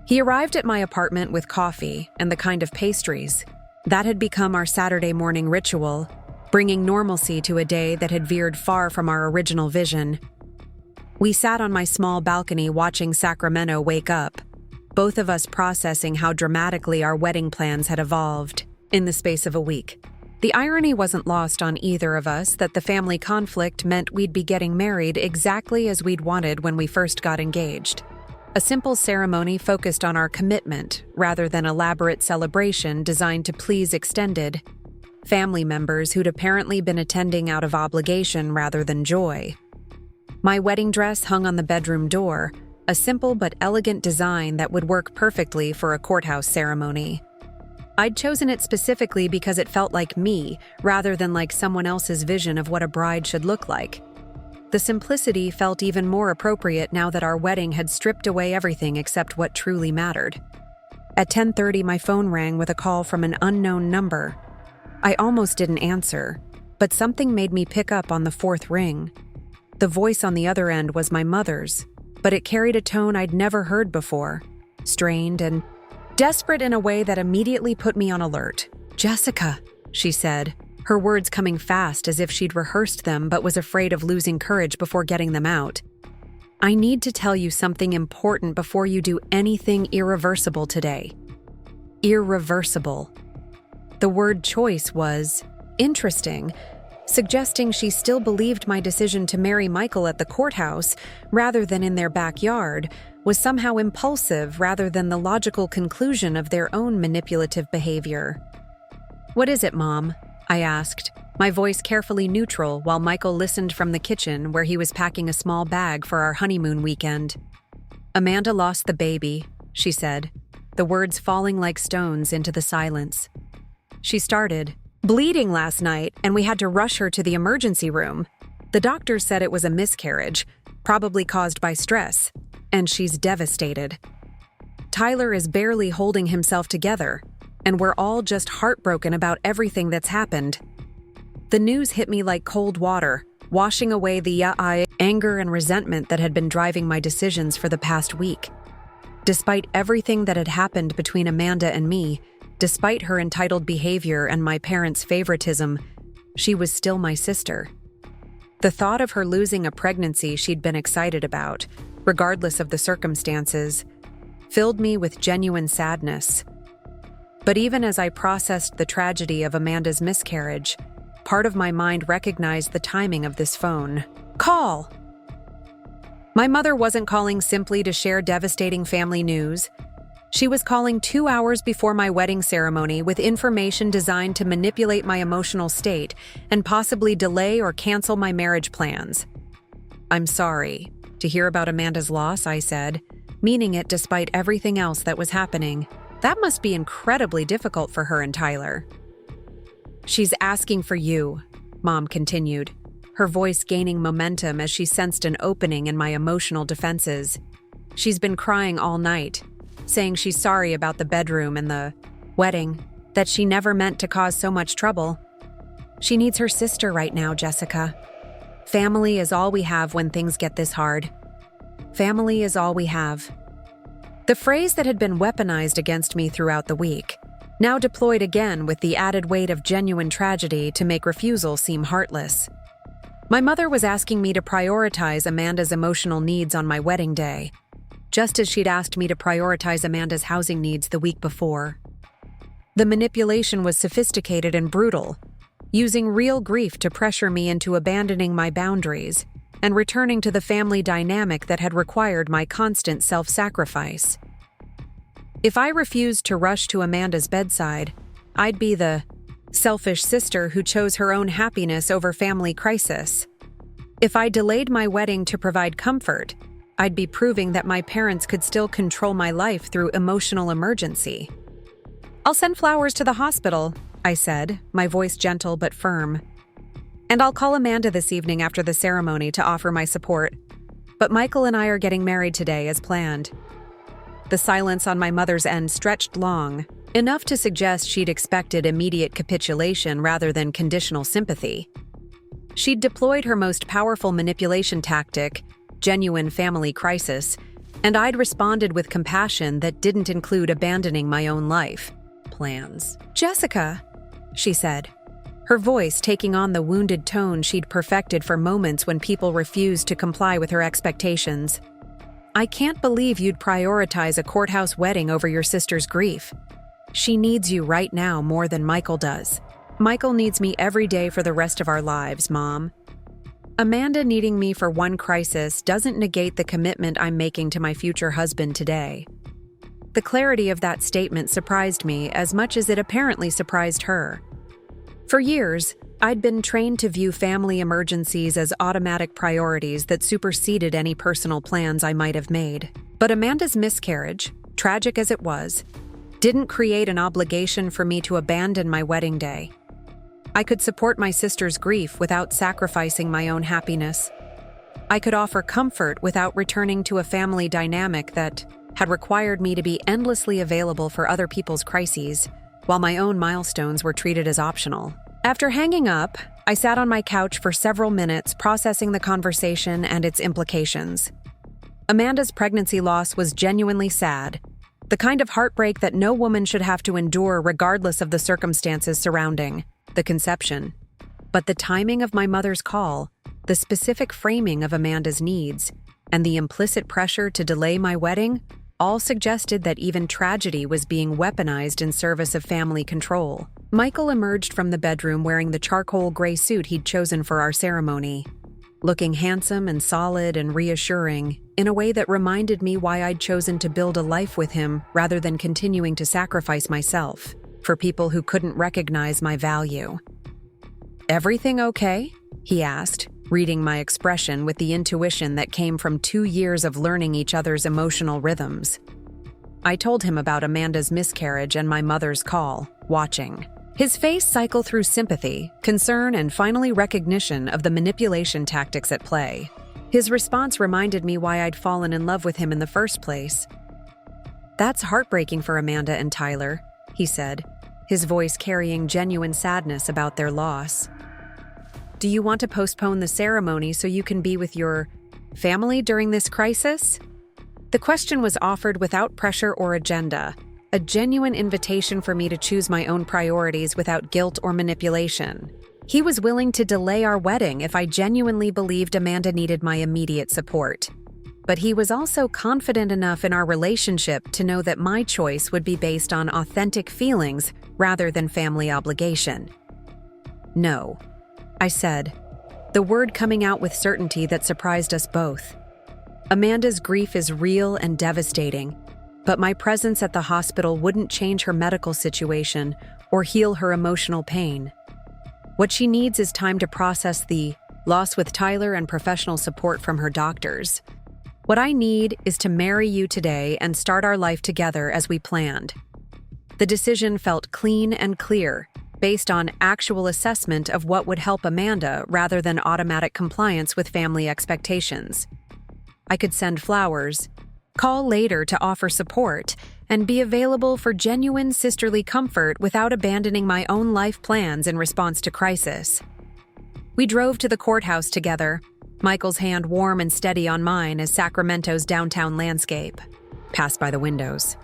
He arrived at my apartment with coffee and the kind of pastries. That had become our Saturday morning ritual, bringing normalcy to a day that had veered far from our original vision. We sat on my small balcony watching Sacramento wake up, both of us processing how dramatically our wedding plans had evolved in the space of a week. The irony wasn't lost on either of us that the family conflict meant we'd be getting married exactly as we'd wanted when we first got engaged. A simple ceremony focused on our commitment rather than elaborate celebration designed to please extended family members who'd apparently been attending out of obligation rather than joy. My wedding dress hung on the bedroom door, a simple but elegant design that would work perfectly for a courthouse ceremony. I'd chosen it specifically because it felt like me, rather than like someone else's vision of what a bride should look like. The simplicity felt even more appropriate now that our wedding had stripped away everything except what truly mattered. At 10:30, my phone rang with a call from an unknown number. I almost didn't answer, but something made me pick up on the fourth ring. The voice on the other end was my mother's, but it carried a tone I'd never heard before, strained and desperate in a way that immediately put me on alert. "Jessica," she said, her words coming fast as if she'd rehearsed them but was afraid of losing courage before getting them out. "I need to tell you something important before you do anything irreversible today." Irreversible. The word choice was interesting, suggesting she still believed my decision to marry Michael at the courthouse rather than in their backyard was somehow impulsive rather than the logical conclusion of their own manipulative behavior. "What is it, Mom?" I asked, my voice carefully neutral while Michael listened from the kitchen where he was packing a small bag for our honeymoon weekend. "Amanda lost the baby," she said, the words falling like stones into the silence. "She started bleeding last night, and we had to rush her to the emergency room. The doctor said it was a miscarriage, probably caused by stress, and she's devastated. Tyler is barely holding himself together, and we're all just heartbroken about everything that's happened." The news hit me like cold water, washing away the anger and resentment that had been driving my decisions for the past week. Despite everything that had happened between Amanda and me, despite her entitled behavior and my parents' favoritism, she was still my sister. The thought of her losing a pregnancy she'd been excited about, regardless of the circumstances, filled me with genuine sadness. But even as I processed the tragedy of Amanda's miscarriage, part of my mind recognized the timing of this phone call. My mother wasn't calling simply to share devastating family news. She was calling 2 hours before my wedding ceremony with information designed to manipulate my emotional state and possibly delay or cancel my marriage plans. "I'm sorry to hear about Amanda's loss," I said, meaning it despite everything else that was happening. "That must be incredibly difficult for her and Tyler." "She's asking for you," Mom continued, her voice gaining momentum as she sensed an opening in my emotional defenses. "She's been crying all night, saying she's sorry about the bedroom and the wedding, that she never meant to cause so much trouble. She needs her sister right now, Jessica. Family is all we have when things get this hard. Family is all we have." The phrase that had been weaponized against me throughout the week, now deployed again with the added weight of genuine tragedy to make refusal seem heartless. My mother was asking me to prioritize Amanda's emotional needs on my wedding day, just as she'd asked me to prioritize Amanda's housing needs the week before. The manipulation was sophisticated and brutal, using real grief to pressure me into abandoning my boundaries and returning to the family dynamic that had required my constant self-sacrifice. If I refused to rush to Amanda's bedside, I'd be the selfish sister who chose her own happiness over family crisis. If I delayed my wedding to provide comfort, I'd be proving that my parents could still control my life through emotional emergency. "I'll send flowers to the hospital," I said, my voice gentle but firm. "And I'll call Amanda this evening after the ceremony to offer my support. But Michael and I are getting married today as planned." The silence on my mother's end stretched long, enough to suggest she'd expected immediate capitulation rather than conditional sympathy. She'd deployed her most powerful manipulation tactic, genuine family crisis, and I'd responded with compassion that didn't include abandoning my own life plans. "Jessica," she said, her voice taking on the wounded tone she'd perfected for moments when people refused to comply with her expectations. "I can't believe you'd prioritize a courthouse wedding over your sister's grief. She needs you right now more than Michael does. Michael needs me every day for the rest of our lives, Mom. Amanda needing me for one crisis doesn't negate the commitment I'm making to my future husband today." The clarity of that statement surprised me as much as it apparently surprised her. For years, I'd been trained to view family emergencies as automatic priorities that superseded any personal plans I might have made. But Amanda's miscarriage, tragic as it was, didn't create an obligation for me to abandon my wedding day. I could support my sister's grief without sacrificing my own happiness. I could offer comfort without returning to a family dynamic that had required me to be endlessly available for other people's crises, while my own milestones were treated as optional. After hanging up, I sat on my couch for several minutes processing the conversation and its implications. Amanda's pregnancy loss was genuinely sad, the kind of heartbreak that no woman should have to endure regardless of the circumstances surrounding the conception. But the timing of my mother's call, the specific framing of Amanda's needs, and the implicit pressure to delay my wedding all suggested that even tragedy was being weaponized in service of family control. Michael emerged from the bedroom wearing the charcoal gray suit he'd chosen for our ceremony, looking handsome and solid and reassuring in a way that reminded me why I'd chosen to build a life with him rather than continuing to sacrifice myself for people who couldn't recognize my value. "Everything okay?" he asked, reading my expression with the intuition that came from 2 years of learning each other's emotional rhythms. I told him about Amanda's miscarriage and my mother's call, watching his face cycle through sympathy, concern, and finally recognition of the manipulation tactics at play. His response reminded me why I'd fallen in love with him in the first place. "That's heartbreaking for Amanda and Tyler," he said, his voice carrying genuine sadness about their loss. "Do you want to postpone the ceremony so you can be with your family during this crisis?" The question was offered without pressure or agenda, a genuine invitation for me to choose my own priorities without guilt or manipulation. He was willing to delay our wedding if I genuinely believed Amanda needed my immediate support. but he was also confident enough in our relationship to know that my choice would be based on authentic feelings rather than family obligation. "No," I said, the word coming out with certainty that surprised us both. Amanda's grief is real and devastating, but my presence at the hospital wouldn't change her medical situation or heal her emotional pain. What she needs is time to process the loss with Tyler and professional support from her doctors. What I need is to marry you today and start our life together as we planned. The decision felt clean and clear, based on actual assessment of what would help Amanda rather than automatic compliance with family expectations. I could send flowers, call later to offer support, and be available for genuine sisterly comfort without abandoning my own life plans in response to crisis. We drove to the courthouse together, Michael's hand warm and steady on mine as Sacramento's downtown landscape passed by the windows.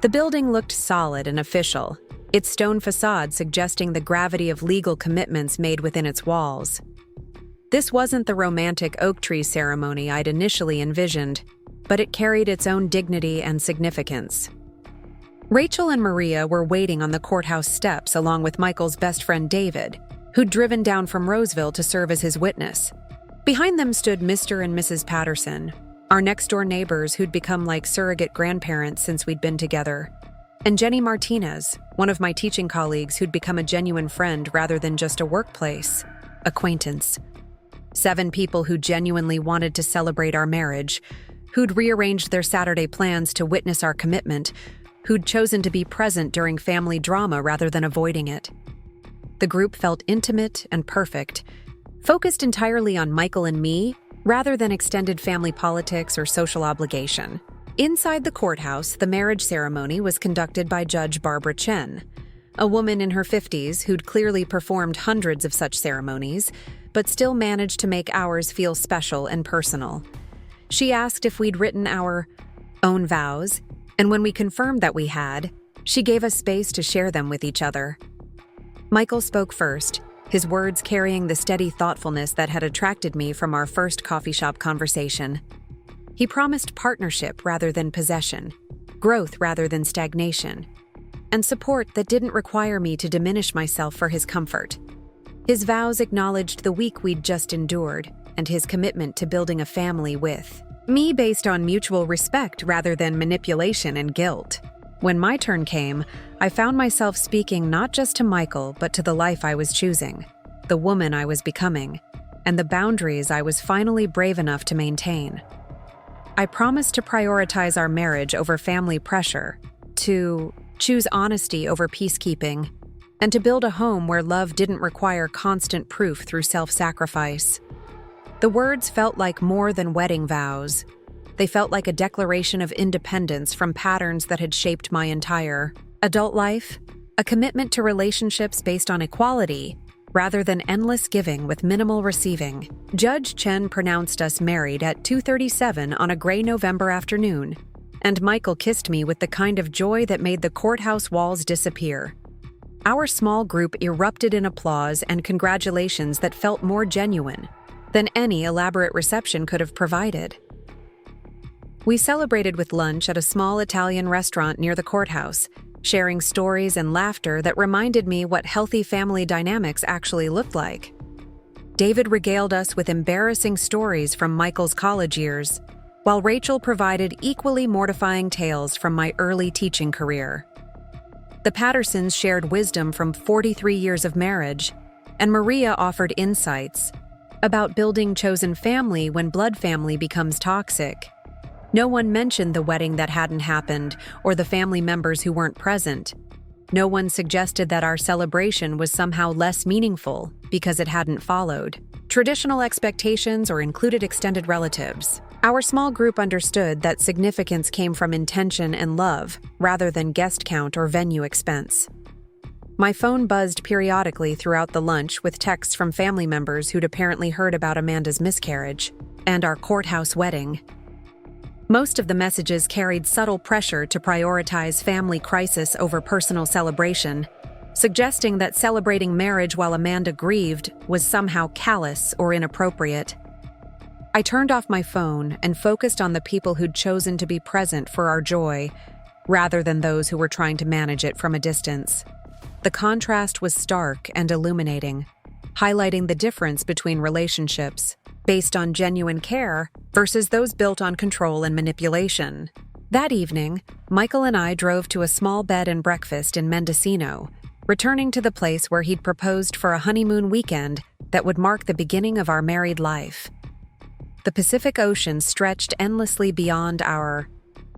The building looked solid and official, its stone facade suggesting the gravity of legal commitments made within its walls. This wasn't the romantic oak tree ceremony I'd initially envisioned, but it carried its own dignity and significance. Rachel and Maria were waiting on the courthouse steps along with Michael's best friend David, who'd driven down from Roseville to serve as his witness. Behind them stood Mr. and Mrs. Patterson, our next-door neighbors who'd become like surrogate grandparents since we'd been together, and Jenny Martinez, one of my teaching colleagues who'd become a genuine friend rather than just a workplace acquaintance. 7 people who genuinely wanted to celebrate our marriage, who'd rearranged their Saturday plans to witness our commitment, who'd chosen to be present during family drama rather than avoiding it. The group felt intimate and perfect, focused entirely on Michael and me rather than extended family politics or social obligation. Inside the courthouse, the marriage ceremony was conducted by Judge Barbara Chen, a woman in her 50s who'd clearly performed hundreds of such ceremonies, but still managed to make ours feel special and personal. She asked if we'd written our own vows, and when we confirmed that we had, she gave us space to share them with each other. Michael spoke first, his words carrying the steady thoughtfulness that had attracted me from our first coffee shop conversation. He promised partnership rather than possession, growth rather than stagnation, and support that didn't require me to diminish myself for his comfort. His vows acknowledged the week we'd just endured and his commitment to building a family with me based on mutual respect rather than manipulation and guilt. When my turn came, I found myself speaking not just to Michael but to the life I was choosing, the woman I was becoming, and the boundaries I was finally brave enough to maintain. I promised to prioritize our marriage over family pressure, to choose honesty over peacekeeping, and to build a home where love didn't require constant proof through self-sacrifice. The words felt like more than wedding vows. They felt like a declaration of independence from patterns that had shaped my entire adult life, a commitment to relationships based on equality, rather than endless giving with minimal receiving. Judge Chen pronounced us married at 2:37 on a gray November afternoon, and Michael kissed me with the kind of joy that made the courthouse walls disappear. Our small group erupted in applause and congratulations that felt more genuine than any elaborate reception could have provided. We celebrated with lunch at a small Italian restaurant near the courthouse, sharing stories and laughter that reminded me what healthy family dynamics actually looked like. David regaled us with embarrassing stories from Michael's college years, while Rachel provided equally mortifying tales from my early teaching career. The Pattersons shared wisdom from 43 years of marriage, and Maria offered insights about building chosen family when blood family becomes toxic. No one mentioned the wedding that hadn't happened or the family members who weren't present. No one suggested that our celebration was somehow less meaningful because it hadn't followed traditional expectations or included extended relatives. Our small group understood that significance came from intention and love, rather than guest count or venue expense. My phone buzzed periodically throughout the lunch with texts from family members who'd apparently heard about Amanda's miscarriage and our courthouse wedding. Most of the messages carried subtle pressure to prioritize family crisis over personal celebration, suggesting that celebrating marriage while Amanda grieved was somehow callous or inappropriate. I turned off my phone and focused on the people who'd chosen to be present for our joy, rather than those who were trying to manage it from a distance. The contrast was stark and illuminating, highlighting the difference between relationships based on genuine care versus those built on control and manipulation. That evening, Michael and I drove to a small bed and breakfast in Mendocino, returning to the place where he'd proposed for a honeymoon weekend that would mark the beginning of our married life. The Pacific Ocean stretched endlessly beyond our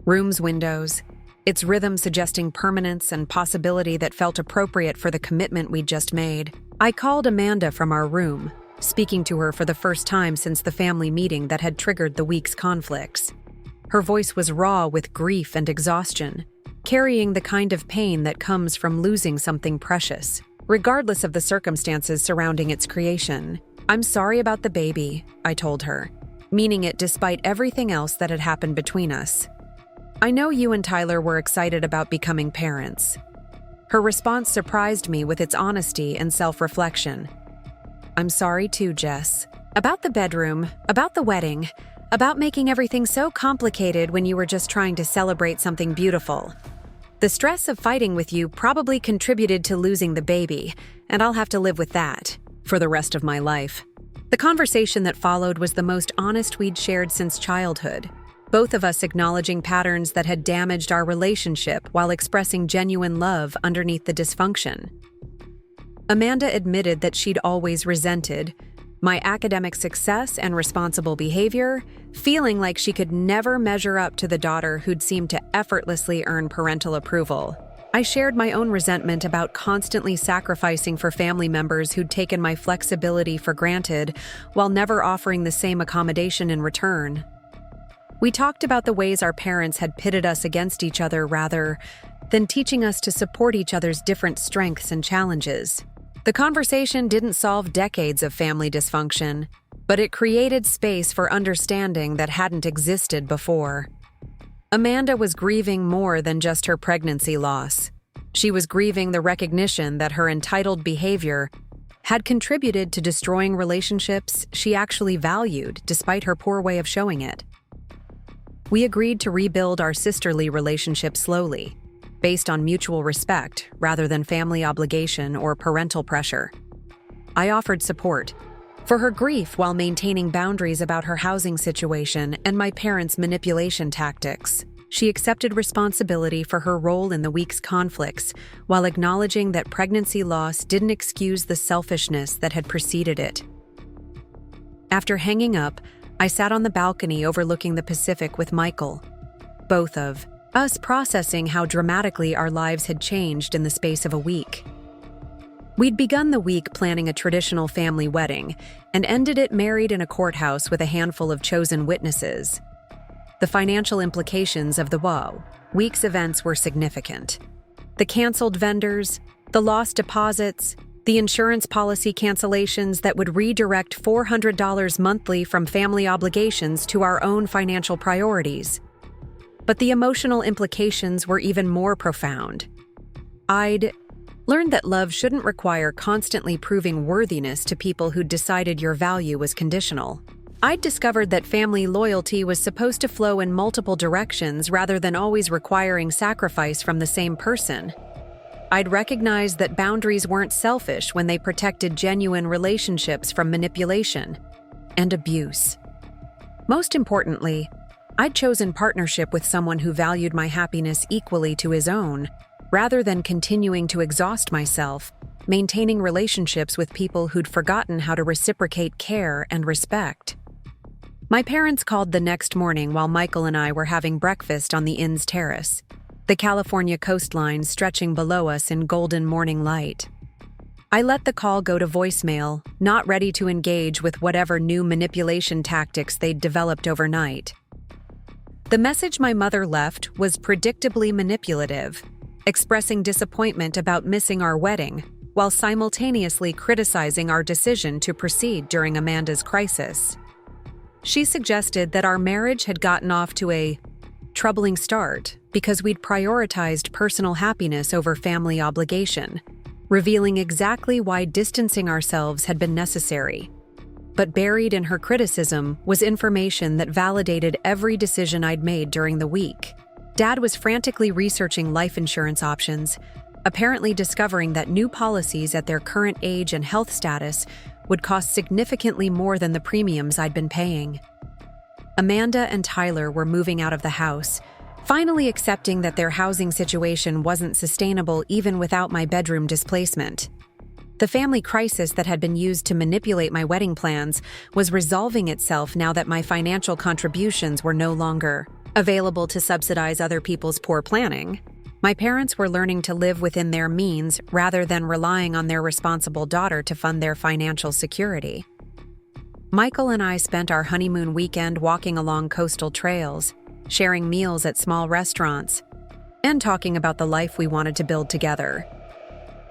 room's windows, its rhythm suggesting permanence and possibility that felt appropriate for the commitment we'd just made. I called Amanda from our room, speaking to her for the first time since the family meeting that had triggered the week's conflicts. Her voice was raw with grief and exhaustion, carrying the kind of pain that comes from losing something precious, regardless of the circumstances surrounding its creation. "I'm sorry about the baby," I told her, meaning it despite everything else that had happened between us. "I know you and Tyler were excited about becoming parents." Her response surprised me with its honesty and self-reflection. "I'm sorry too, Jess. About the bedroom, about the wedding, about making everything so complicated when you were just trying to celebrate something beautiful. The stress of fighting with you probably contributed to losing the baby, and I'll have to live with that for the rest of my life." The conversation that followed was the most honest we'd shared since childhood, both of us acknowledging patterns that had damaged our relationship while expressing genuine love underneath the dysfunction. Amanda admitted that she'd always resented my academic success and responsible behavior, feeling like she could never measure up to the daughter who'd seemed to effortlessly earn parental approval. I shared my own resentment about constantly sacrificing for family members who'd taken my flexibility for granted while never offering the same accommodation in return. We talked about the ways our parents had pitted us against each other rather than teaching us to support each other's different strengths and challenges. The conversation didn't solve decades of family dysfunction, but it created space for understanding that hadn't existed before. Amanda was grieving more than just her pregnancy loss. She was grieving the recognition that her entitled behavior had contributed to destroying relationships she actually valued despite her poor way of showing it. We agreed to rebuild our sisterly relationship slowly, based on mutual respect rather than family obligation or parental pressure. I offered support for her grief while maintaining boundaries about her housing situation and my parents' manipulation tactics. She accepted responsibility for her role in the week's conflicts while acknowledging that pregnancy loss didn't excuse the selfishness that had preceded it. After hanging up, I sat on the balcony overlooking the Pacific with Michael, both of us processing how dramatically our lives had changed in the space of a week. We'd begun the week planning a traditional family wedding and ended it married in a courthouse with a handful of chosen witnesses. The financial implications of the week's events were significant. The canceled vendors, the lost deposits, the insurance policy cancellations that would redirect $400 monthly from family obligations to our own financial priorities. But the emotional implications were even more profound. I'd learned that love shouldn't require constantly proving worthiness to people who decided your value was conditional. I'd discovered that family loyalty was supposed to flow in multiple directions rather than always requiring sacrifice from the same person. I'd recognized that boundaries weren't selfish when they protected genuine relationships from manipulation and abuse. Most importantly, I'd chosen partnership with someone who valued my happiness equally to his own, rather than continuing to exhaust myself, maintaining relationships with people who'd forgotten how to reciprocate care and respect. My parents called the next morning while Michael and I were having breakfast on the inn's terrace, the California coastline stretching below us in golden morning light. I let the call go to voicemail, not ready to engage with whatever new manipulation tactics they'd developed overnight. The message my mother left was predictably manipulative, expressing disappointment about missing our wedding, while simultaneously criticizing our decision to proceed during Amanda's crisis. She suggested that our marriage had gotten off to a troubling start because we'd prioritized personal happiness over family obligation, revealing exactly why distancing ourselves had been necessary. But buried in her criticism was information that validated every decision I'd made during the week. Dad was frantically researching life insurance options, apparently discovering that new policies at their current age and health status would cost significantly more than the premiums I'd been paying. Amanda and Tyler were moving out of the house, finally accepting that their housing situation wasn't sustainable even without my bedroom displacement. The family crisis that had been used to manipulate my wedding plans was resolving itself now that my financial contributions were no longer available to subsidize other people's poor planning. My parents were learning to live within their means rather than relying on their responsible daughter to fund their financial security. Michael and I spent our honeymoon weekend walking along coastal trails, sharing meals at small restaurants, and talking about the life we wanted to build together.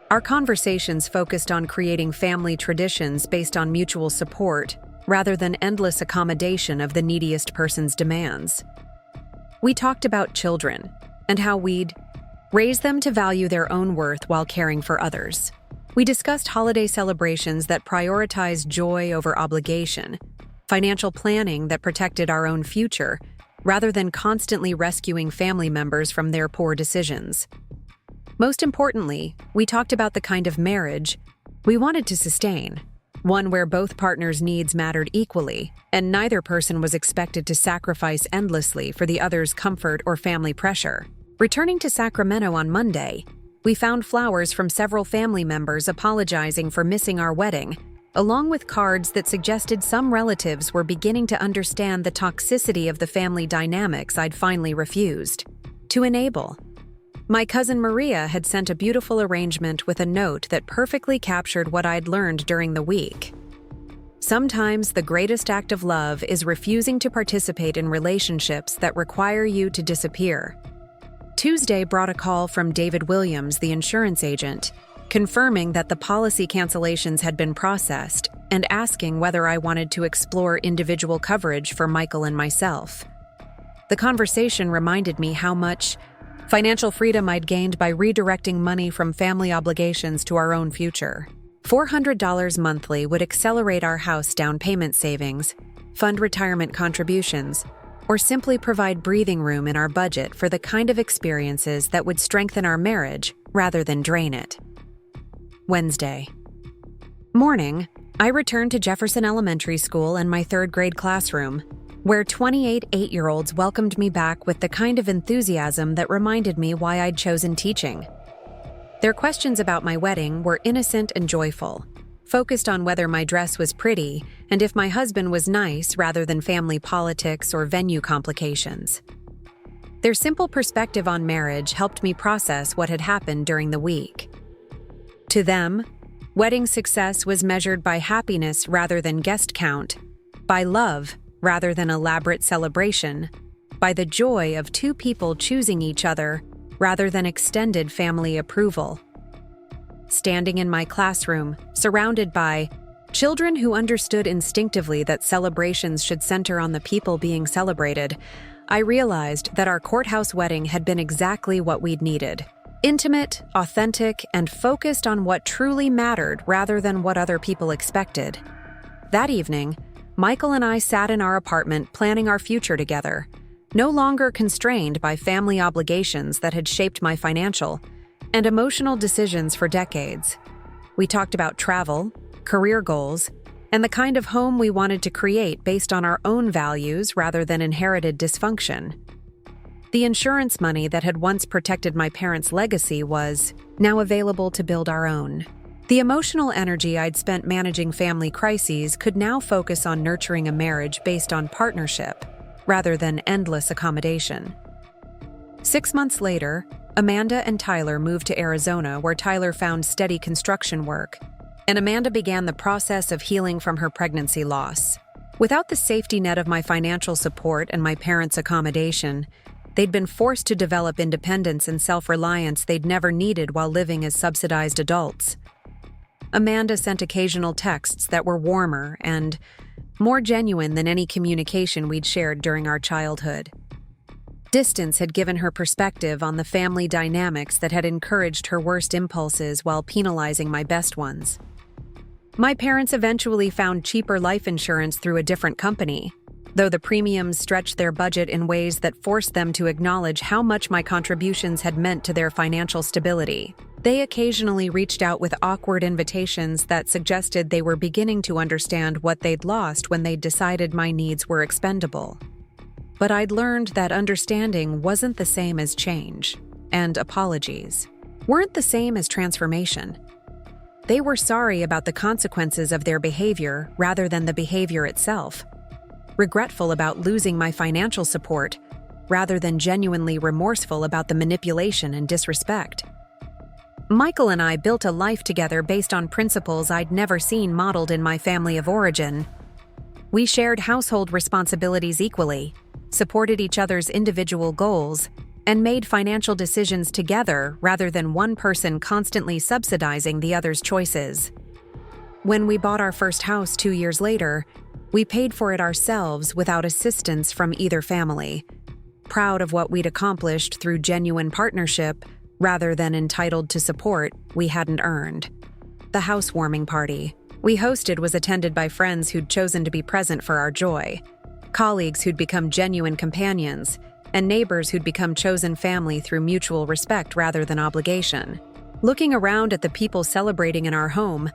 Our conversations focused on creating family traditions based on mutual support rather than endless accommodation of the neediest person's demands. We talked about children and how we'd raise them to value their own worth while caring for others. We discussed holiday celebrations that prioritized joy over obligation, financial planning that protected our own future, rather than constantly rescuing family members from their poor decisions. Most importantly, we talked about the kind of marriage we wanted to sustain, one where both partners' needs mattered equally, and neither person was expected to sacrifice endlessly for the other's comfort or family pressure. Returning to Sacramento on Monday, we found flowers from several family members apologizing for missing our wedding, along with cards that suggested some relatives were beginning to understand the toxicity of the family dynamics I'd finally refused to enable. My cousin Maria had sent a beautiful arrangement with a note that perfectly captured what I'd learned during the week. Sometimes the greatest act of love is refusing to participate in relationships that require you to disappear. Tuesday brought a call from David Williams, the insurance agent, confirming that the policy cancellations had been processed and asking whether I wanted to explore individual coverage for Michael and myself. The conversation reminded me how much financial freedom I'd gained by redirecting money from family obligations to our own future. $400 monthly would accelerate our house down payment savings, fund retirement contributions, or simply provide breathing room in our budget for the kind of experiences that would strengthen our marriage rather than drain it. Wednesday. Morning, I returned to Jefferson Elementary School and my third grade classroom, where 28 eight-year-olds welcomed me back with the kind of enthusiasm that reminded me why I'd chosen teaching. Their questions about my wedding were innocent and joyful, focused on whether my dress was pretty and if my husband was nice rather than family politics or venue complications. Their simple perspective on marriage helped me process what had happened during the week. To them, wedding success was measured by happiness rather than guest count, by love rather than elaborate celebration, by the joy of two people choosing each other rather than extended family approval. Standing in my classroom, surrounded by children who understood instinctively that celebrations should center on the people being celebrated, I realized that our courthouse wedding had been exactly what we'd needed. Intimate, authentic, and focused on what truly mattered rather than what other people expected. That evening, Michael and I sat in our apartment planning our future together, no longer constrained by family obligations that had shaped my financial and emotional decisions for decades. We talked about travel, career goals, and the kind of home we wanted to create based on our own values rather than inherited dysfunction. The insurance money that had once protected my parents' legacy was now available to build our own. The emotional energy I'd spent managing family crises could now focus on nurturing a marriage based on partnership, rather than endless accommodation. 6 months later, Amanda and Tyler moved to Arizona, where Tyler found steady construction work, and Amanda began the process of healing from her pregnancy loss. Without the safety net of my financial support and my parents' accommodation, they'd been forced to develop independence and self-reliance they'd never needed while living as subsidized adults. Amanda sent occasional texts that were warmer and more genuine than any communication we'd shared during our childhood. Distance had given her perspective on the family dynamics that had encouraged her worst impulses while penalizing my best ones. My parents eventually found cheaper life insurance through a different company, though the premiums stretched their budget in ways that forced them to acknowledge how much my contributions had meant to their financial stability. They occasionally reached out with awkward invitations that suggested they were beginning to understand what they'd lost when they'd decided my needs were expendable. But I'd learned that understanding wasn't the same as change, and apologies weren't the same as transformation. They were sorry about the consequences of their behavior rather than the behavior itself, regretful about losing my financial support rather than genuinely remorseful about the manipulation and disrespect. Michael and I built a life together based on principles I'd never seen modeled in my family of origin. We shared household responsibilities equally, supported each other's individual goals, and made financial decisions together rather than one person constantly subsidizing the other's choices. When we bought our first house 2 years later, we paid for it ourselves without assistance from either family, proud of what we'd accomplished through genuine partnership rather than entitled to support we hadn't earned. The housewarming party we hosted was attended by friends who'd chosen to be present for our joy, colleagues who'd become genuine companions, and neighbors who'd become chosen family through mutual respect rather than obligation. Looking around at the people celebrating in our home,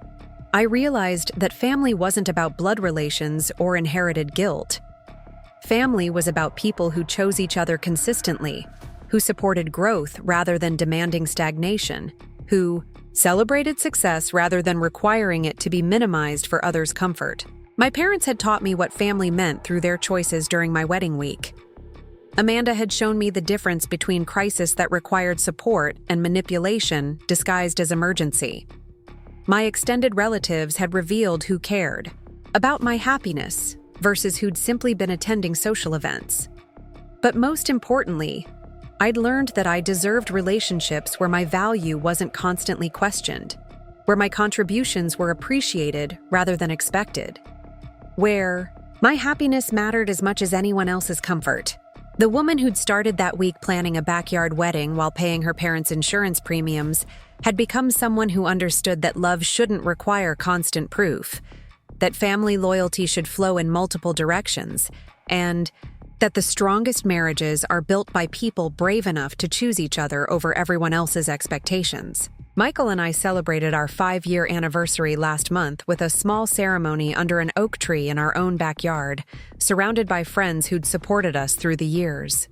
I realized that family wasn't about blood relations or inherited guilt. Family was about people who chose each other consistently, who supported growth rather than demanding stagnation, who celebrated success rather than requiring it to be minimized for others' comfort. My parents had taught me what family meant through their choices during my wedding week. Amanda had shown me the difference between crisis that required support and manipulation disguised as emergency. My extended relatives had revealed who cared about my happiness versus who'd simply been attending social events. But most importantly, I'd learned that I deserved relationships where my value wasn't constantly questioned, where my contributions were appreciated rather than expected, where my happiness mattered as much as anyone else's comfort. The woman who'd started that week planning a backyard wedding while paying her parents' insurance premiums had become someone who understood that love shouldn't require constant proof, that family loyalty should flow in multiple directions, and that the strongest marriages are built by people brave enough to choose each other over everyone else's expectations. Michael and I celebrated our 5-year anniversary last month with a small ceremony under an oak tree in our own backyard, surrounded by friends who'd supported us through the years.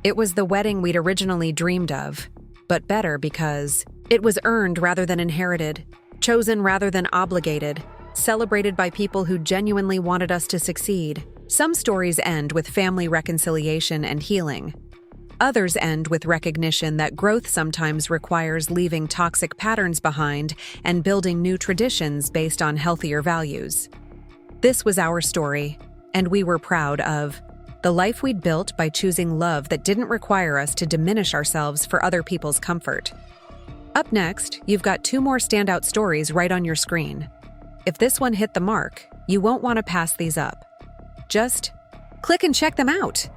It was the wedding we'd originally dreamed of, but better because it was earned rather than inherited, chosen rather than obligated, celebrated by people who genuinely wanted us to succeed. Some stories end with family reconciliation and healing. Others end with recognition that growth sometimes requires leaving toxic patterns behind and building new traditions based on healthier values. This was our story, and we were proud of the life we'd built by choosing love that didn't require us to diminish ourselves for other people's comfort. Up next, you've got 2 more standout stories right on your screen. If this one hit the mark, you won't want to pass these up. Just click and check them out.